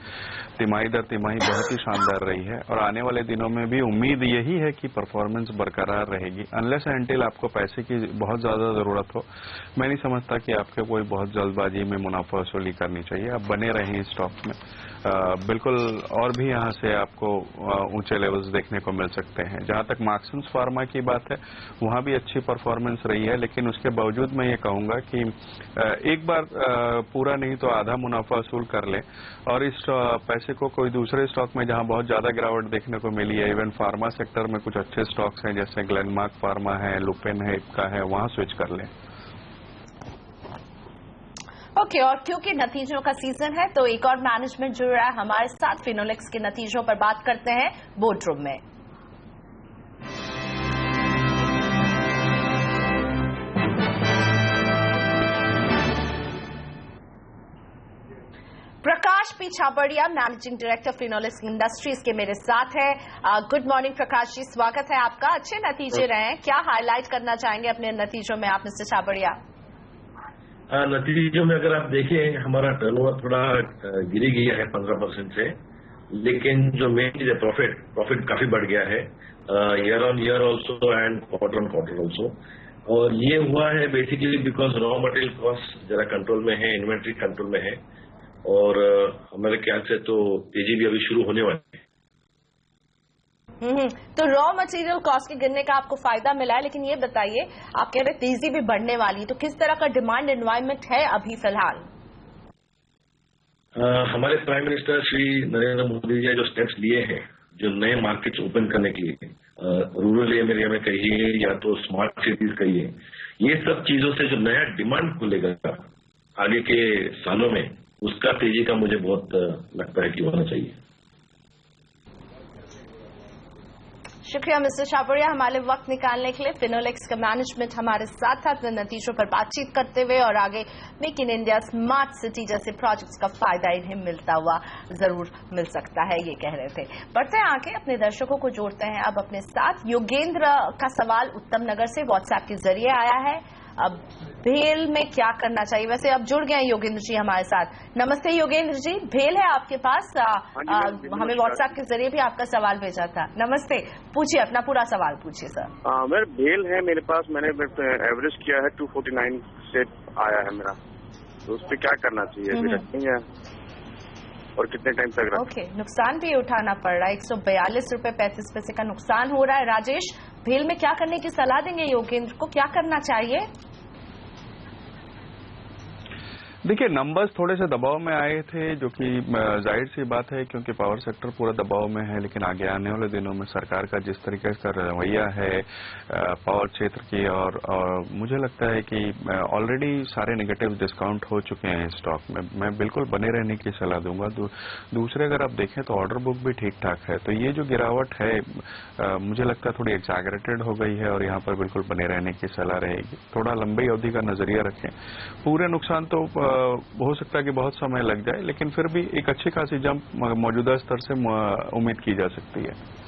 तिमाही दर तिमाही बहुत ही शानदार रही है, और आने वाले दिनों में भी उम्मीद यही है कि परफॉर्मेंस बरकरार रहेगी। अनलेस एंड अनटिल आपको पैसे की बहुत ज्यादा जरूरत हो, मैं नहीं समझता कि आपके कोई बहुत जल्दबाजी में मुनाफा वसूली करनी चाहिए। आप बने रहें स्टॉक्स में, बिल्कुल, और भी यहाँ से आपको ऊंचे लेवल्स देखने को मिल सकते हैं। जहां तक मार्क्सन्स फार्मा की बात है, वहां भी अच्छी परफॉर्मेंस रही है, लेकिन उसके बावजूद मैं ये कहूंगा कि एक बार पूरा नहीं तो आधा मुनाफा वसूल कर ले, और इस पैसे को कोई दूसरे स्टॉक में जहां बहुत ज्यादा गिरावट देखने को मिली है, इवन फार्मा सेक्टर में कुछ अच्छे स्टॉक्स हैं जैसे ग्लेनमार्क फार्मा है, लुपिन है, इप्का है, वहां स्विच कर लें। ओके, और क्योंकि नतीजों का सीजन है तो एक और मैनेजमेंट जुड़ रहा है हमारे साथ। फिनोलेक्स के नतीजों पर बात करते हैं बोर्ड रूम में। Prakash P Chhabria, managing director Finolex industries के मेरे साथ है। गुड मॉर्निंग प्रकाश जी, स्वागत है आपका। अच्छे नतीजे रहे हैं, क्या हाईलाइट करना चाहेंगे अपने नतीजों में आप मिस्टर छाबड़िया? नतीजों में अगर आप देखें हमारा टर्नओवर थोड़ा गिरी गया है 15% से, लेकिन जो मेन चीज है प्रॉफिट काफी बढ़ गया है year on year also and quarter on quarter also. और ये हुआ है basically because raw material cost जरा कंट्रोल में है, इन्वेंट्री कंट्रोल में है, और हमारे ख्याल से तो तेजी भी अभी शुरू होने वाली है। तो रॉ मटेरियल कॉस्ट के गिरने का आपको फायदा मिला है, लेकिन ये बताइए, आप कह रहे तेजी भी बढ़ने वाली है, तो किस तरह का डिमांड एनवायरनमेंट है अभी फिलहाल? हमारे प्राइम मिनिस्टर श्री नरेंद्र मोदी जी ने जो स्टेप्स लिए हैं, जो नए मार्केट्स ओपन करने के लिए, रूरल एरिया में कहिए या तो स्मार्ट सिटीज कहिए, ये सब चीजों से जो नया डिमांड खुलेगा आगे के सालों में, उसका तेजी का मुझे बहुत लगता है कि होना चाहिए। शुक्रिया मिस्टर छाबड़िया हमारे वक्त निकालने के लिए। फिनोलेक्स का मैनेजमेंट हमारे साथ था अपने नतीजों पर बातचीत करते हुए, और आगे make in India smart city जैसे प्रोजेक्ट्स का फायदा इन्हें मिलता हुआ जरूर मिल सकता है, ये कह रहे थे। बढ़ते हैं आगे, अपने दर्शकों को जोड़ते हैं अब अपने साथ। योगेंद्र का सवाल उत्तम नगर से व्हाट्सएप के जरिए आया है। अब भेल में क्या करना चाहिए? वैसे अब जुड़ गए हैं योगेंद्र जी हमारे साथ। नमस्ते योगेंद्र जी, भेल है आपके पास, हमें व्हाट्सएप के जरिए भी आपका सवाल भेजा था। नमस्ते, पूछिए, अपना पूरा सवाल पूछिए सर। मेरा भेल है मेरे पास, मैंने एवरेज किया है 249 से आया है मेरा, तो उस पर क्या करना चाहिए, रखेंगे और कितने टाइम तक रखें? ओके, नुकसान भी उठाना पड़ रहा है, 142 रुपए 35 पैसे का नुकसान हो रहा है। राजेश, भेल में क्या करने की सलाह देंगे योगेंद्र को, क्या करना चाहिए? देखिए, नंबर्स थोड़े से दबाव में आए थे, जो कि जाहिर सी बात है क्योंकि पावर सेक्टर पूरा दबाव में है। लेकिन आगे आने वाले दिनों में सरकार का जिस तरीके का रवैया है पावर क्षेत्र की, और मुझे लगता है कि ऑलरेडी सारे नेगेटिव डिस्काउंट हो चुके हैं स्टॉक में। मैं बिल्कुल बने रहने की सलाह दूंगा। दूसरे अगर आप देखें तो ऑर्डर बुक भी ठीक ठाक है, तो ये जो गिरावट है मुझे लगता है थोड़ी एग्जैगरेटेड हो गई है और यहाँ पर बिल्कुल बने रहने की सलाह रहेगी। थोड़ा लंबी अवधि का नजरिया रखें। पूरे नुकसान तो हो सकता है कि बहुत समय लग जाए, लेकिन फिर भी एक अच्छी खासी जंप मौजूदा स्तर से उम्मीद की जा सकती है।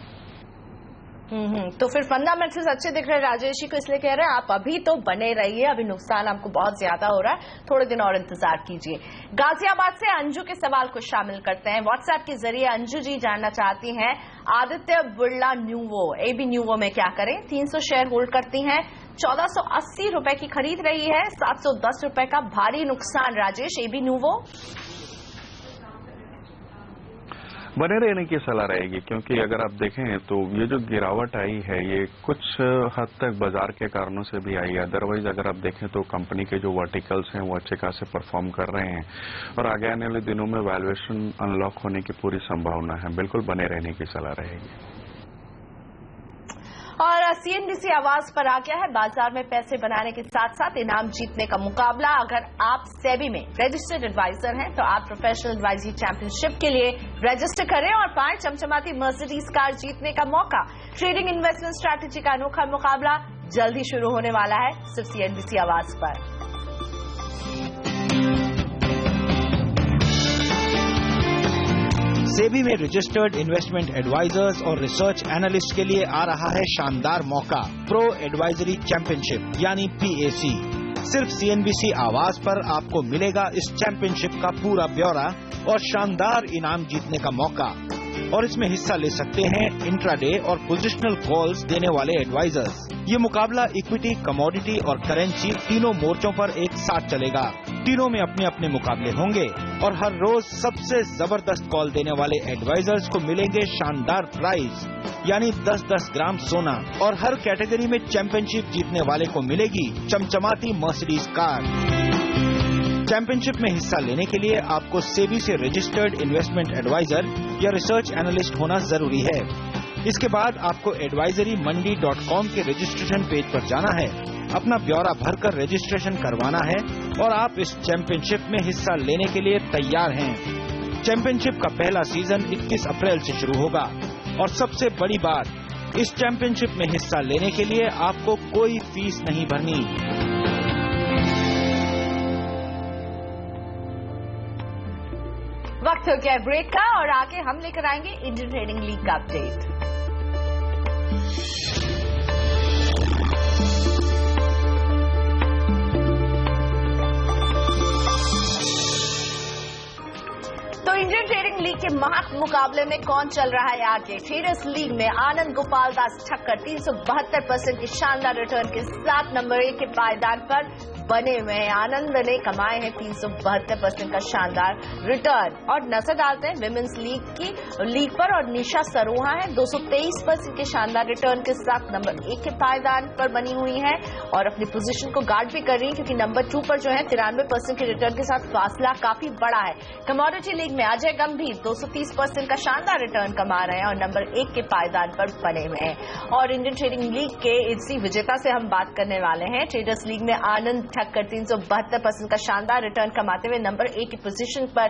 तो फिर फंडामेंटल्स अच्छे दिख रहे हैं। राजेश जी को इसलिए कह रहे हैं आप अभी तो बने रहिए, अभी नुकसान आपको बहुत ज्यादा हो रहा है, थोड़े दिन और इंतजार कीजिए। गाजियाबाद से अंजू के सवाल को शामिल करते हैं। व्हाट्सएप के जरिए अंजू जी जानना चाहती हैं Aditya Birla Nuvo AB Nuvo में क्या करें। 300 शेयर होल्ड करती हैं, 1480 रुपए की खरीद रही है, 710 रुपए का भारी नुकसान। राजेश, एबी न्यूवो बने रहने की सलाह रहेगी, क्योंकि अगर आप देखें तो ये जो गिरावट आई है ये कुछ हद तक बाजार के कारणों से भी आई है। अदरवाइज अगर आप देखें तो कंपनी के जो वर्टिकल्स हैं वो अच्छे खासे परफॉर्म कर रहे हैं और आगे आने वाले दिनों में वैल्यूएशन अनलॉक होने की पूरी संभावना है। बिल्कुल बने रहने की सलाह रहेगी। और सीएनबीसी आवाज पर आ गया है बाजार में पैसे बनाने के साथ साथ इनाम जीतने का मुकाबला। अगर आप सेबी में रजिस्टर्ड एडवाइजर हैं तो आप प्रोफेशनल एडवाइजरी चैंपियनशिप के लिए रजिस्टर करें और पाएं चमचमाती मर्सिडीज कार जीतने का मौका। ट्रेडिंग इन्वेस्टमेंट स्ट्रैटेजी का अनोखा मुकाबला जल्द ही शुरू होने वाला है सिर्फ सीएनबीसी आवाज पर। सेबी में रजिस्टर्ड इन्वेस्टमेंट एडवाइजर्स और रिसर्च एनालिस्ट के लिए आ रहा है शानदार मौका, प्रो एडवाइजरी चैंपियनशिप यानी PAC। सिर्फ सीएनबीसी आवाज पर आपको मिलेगा इस चैंपियनशिप का पूरा ब्यौरा और शानदार इनाम जीतने का मौका। और इसमें हिस्सा ले सकते हैं इंट्राडे और पोजिशनल कॉल्स देने वाले एडवाइजर्स। ये मुकाबला इक्विटी, कमोडिटी और करेंसी तीनों मोर्चों पर एक साथ चलेगा। तीनों में अपने अपने मुकाबले होंगे और हर रोज सबसे जबरदस्त कॉल देने वाले एडवाइजर्स को मिलेंगे शानदार प्राइज यानी 10-10 ग्राम सोना। और हर कैटेगरी में चैंपियनशिप जीतने वाले को मिलेगी चमचमाती मर्सिडीज कार। चैंपियनशिप में हिस्सा लेने के लिए आपको सेबी से रजिस्टर्ड इन्वेस्टमेंट एडवाइजर या रिसर्च एनालिस्ट होना जरूरी है। इसके बाद आपको advisoryमंडी.com के रजिस्ट्रेशन पेज पर जाना है, अपना ब्यौरा भरकर रजिस्ट्रेशन करवाना है और आप इस चैंपियनशिप में हिस्सा लेने के लिए तैयार हैं। चैंपियनशिप का पहला सीजन 21 अप्रैल से शुरू होगा और सबसे बड़ी बात, इस चैंपियनशिप में हिस्सा लेने के लिए आपको कोई फीस नहीं भरनी। वक्त हो गया ब्रेक का और आगे हम लेकर आएंगे इंडियन ट्रेडिंग लीग का अपडेट। तो इंडियन ट्रेडिंग लीग के मुकाबले में कौन चल रहा है आगे। ट्रेडर्स लीग में आनंद गोपाल दास ठक्कर 372% के शानदार रिटर्न के साथ नंबर 1 के पायदान पर बने हुए हैं। आनंद ने कमाए हैं 372% का शानदार रिटर्न। और नजर डालते हैं विमेंस लीग पर और निशा सरोहा है 223% के शानदार रिटर्न के साथ नंबर 1 के पायदान पर बनी हुई है और अपनी पोजीशन को गार्ड भी कर रही है क्योंकि नंबर 2 पर जो है 93% के रिटर्न के साथ फासला काफी बड़ा है। कमोडिटी लीग में अजय गंभीर 230% का शानदार रिटर्न कमा रहे हैं और नंबर 1 के पायदान पर बने हुए हैं। और इंडियन ट्रेडिंग लीग के इसी विजेता से हम बात करने वाले हैं। ट्रेडर्स लीग में आनंद ठक्कर 372% का शानदार रिटर्न कमाते हुए नंबर 1 की पोजीशन पर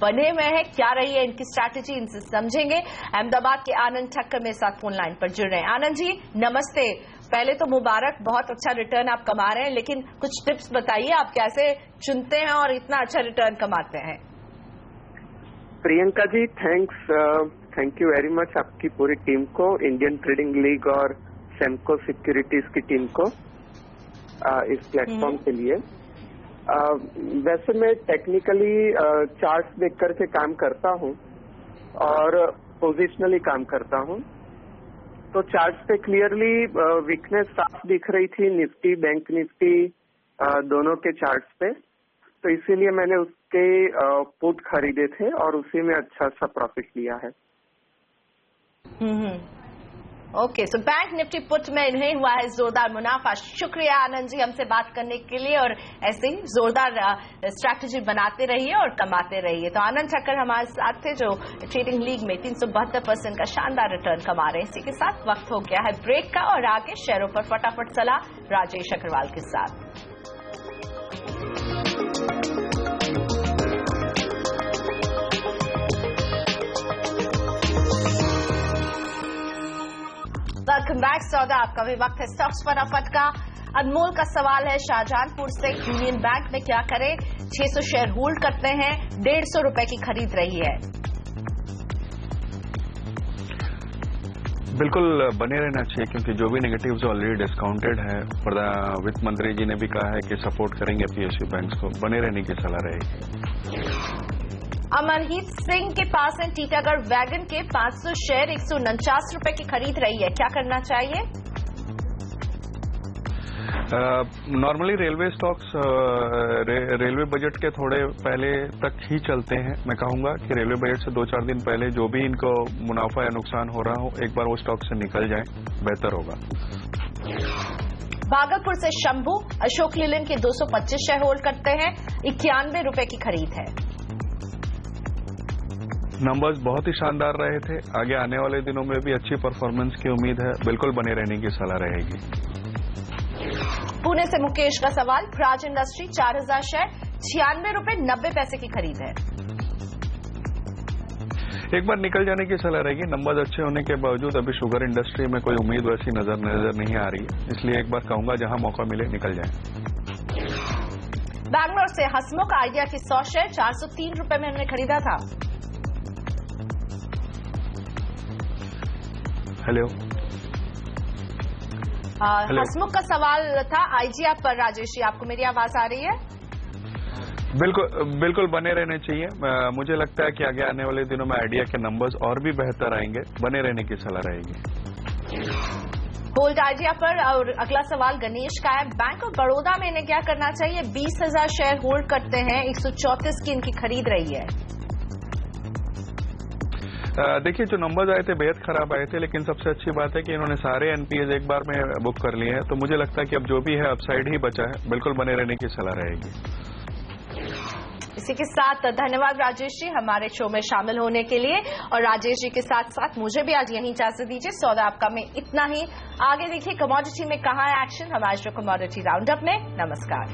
बने हुए हैं। क्या रही है इनकी स्ट्रैटेजी, इनसे समझेंगे। अहमदाबाद के आनंद ठक्कर मेरे साथ फोन लाइन पर जुड़ रहे हैं। आनंद जी नमस्ते। पहले तो मुबारक, बहुत अच्छा रिटर्न आप कमा रहे हैं, लेकिन कुछ टिप्स बताइए आप कैसे चुनते हैं और इतना अच्छा रिटर्न कमाते हैं। Priyanka ji thank you very much आपकी पूरी टीम को, इंडियन ट्रेडिंग लीग और सेमको सिक्योरिटीज की टीम को इस प्लेटफॉर्म के लिए। वैसे मैं टेक्निकली चार्ट्स देख करके काम करता हूं और पोजिशनली काम करता हूं। तो चार्ट्स पे क्लियरली वीकनेस साफ दिख रही थी निफ्टी, बैंक निफ्टी दोनों के चार्ट्स पे, तो इसीलिए मैंने उसके पुट खरीदे थे और उसी में अच्छा सा प्रॉफिट लिया है। Okay, so bank Nifty put में इन्हें हुआ है जोरदार मुनाफा। शुक्रिया आनंद जी हमसे बात करने के लिए, और ऐसे ही जोरदार स्ट्रैटेजी बनाते रहिए और कमाते रहिए। तो आनंद ठक्कर हमारे साथ थे जो ट्रेडिंग लीग में 372% का शानदार रिटर्न कमा रहे हैं। इसी के साथ वक्त हो गया है ब्रेक का, और आगे शेयरों पर फटाफट सलाह राजेश अग्रवाल के साथ। Welcome back. सौदा आपका भी वक्त है स्टॉक्स फटाफट का। अनमोल का सवाल है शाहजहानपुर से, यूनियन बैंक में क्या करें? 600 शेयर होल्ड करते हैं, 150 रुपए की खरीद रही है। बिल्कुल बने रहना चाहिए, क्योंकि जो भी नेगेटिव्स ऑलरेडी डिस्काउंटेड है, वित्त मंत्री जी ने भी कहा है कि सपोर्ट करेंगे पीएसयू बैंक्स को, बने रहने की सलाह रहेगी। अमरजीत सिंह के पास है टीटागढ़ वैगन के 500 शेयर 149 रुपए की खरीद रही है, क्या करना चाहिए? Normally railway stocks railway budget के थोड़े पहले तक ही चलते हैं। मैं कहूंगा कि रेलवे बजट से 2-4 दिन पहले जो भी इनको मुनाफा या नुकसान हो रहा हो, एक बार वो स्टॉक से निकल जाए, बेहतर होगा। भागलपुर से शंभू, अशोक लीलैंड के 225 शेयर होल्ड करते हैं, 91 रुपए की खरीद है। नंबर्स बहुत ही शानदार रहे थे, आगे आने वाले दिनों में भी अच्छी परफॉर्मेंस की उम्मीद है, बिल्कुल बने रहने की सलाह रहेगी। पुणे से मुकेश का सवाल, प्राज इंडस्ट्री 4000 शेयर 96 रुपए 90 पैसे की खरीद है। एक बार निकल जाने की सलाह रहेगी। नंबर्स अच्छे होने के बावजूद अभी शुगर इंडस्ट्री में कोई उम्मीद वैसी नजर नहीं आ रही है, इसलिए एक बार कहूंगा जहां मौका मिले निकल जाए। बैंगलोर से हसमुख, आइडिया की 100 शेयर 403 रुपए में हमने खरीदा था। हेलो, हसमुख का सवाल था आईजीआर पर। राजेश जी, आपको मेरी आवाज आ रही है? बिल्कुल बने रहने चाहिए। मुझे लगता है कि आगे आने वाले दिनों में आइडिया के नंबर्स और भी बेहतर आएंगे, बने रहने की सलाह रहेगी। होल्ड आइडिया पर। और अगला सवाल गणेश का है, बैंक ऑफ बड़ौदा में इन्हें क्या करना चाहिए? 20,000 शेयर होल्ड करते हैं, 134 की इनकी खरीद रही है। देखिए, जो नंबर्स आए थे बेहद खराब आए थे, लेकिन सबसे अच्छी बात है कि इन्होंने सारे एनपीएस एक बार में बुक कर लिए हैं, तो मुझे लगता है कि अब जो भी है अपसाइड ही बचा है, बिल्कुल बने रहने की सलाह रहेगी। इसी के साथ धन्यवाद राजेश जी हमारे शो में शामिल होने के लिए, और राजेश जी के साथ साथ मुझे भी आज यहीं इजाजत दीजिए। सौदा आपका में इतना ही। आगे देखिए कमोडिटी में कहाँ है एक्शन हमारे शो कमोडिटी राउंड अप में। नमस्कार।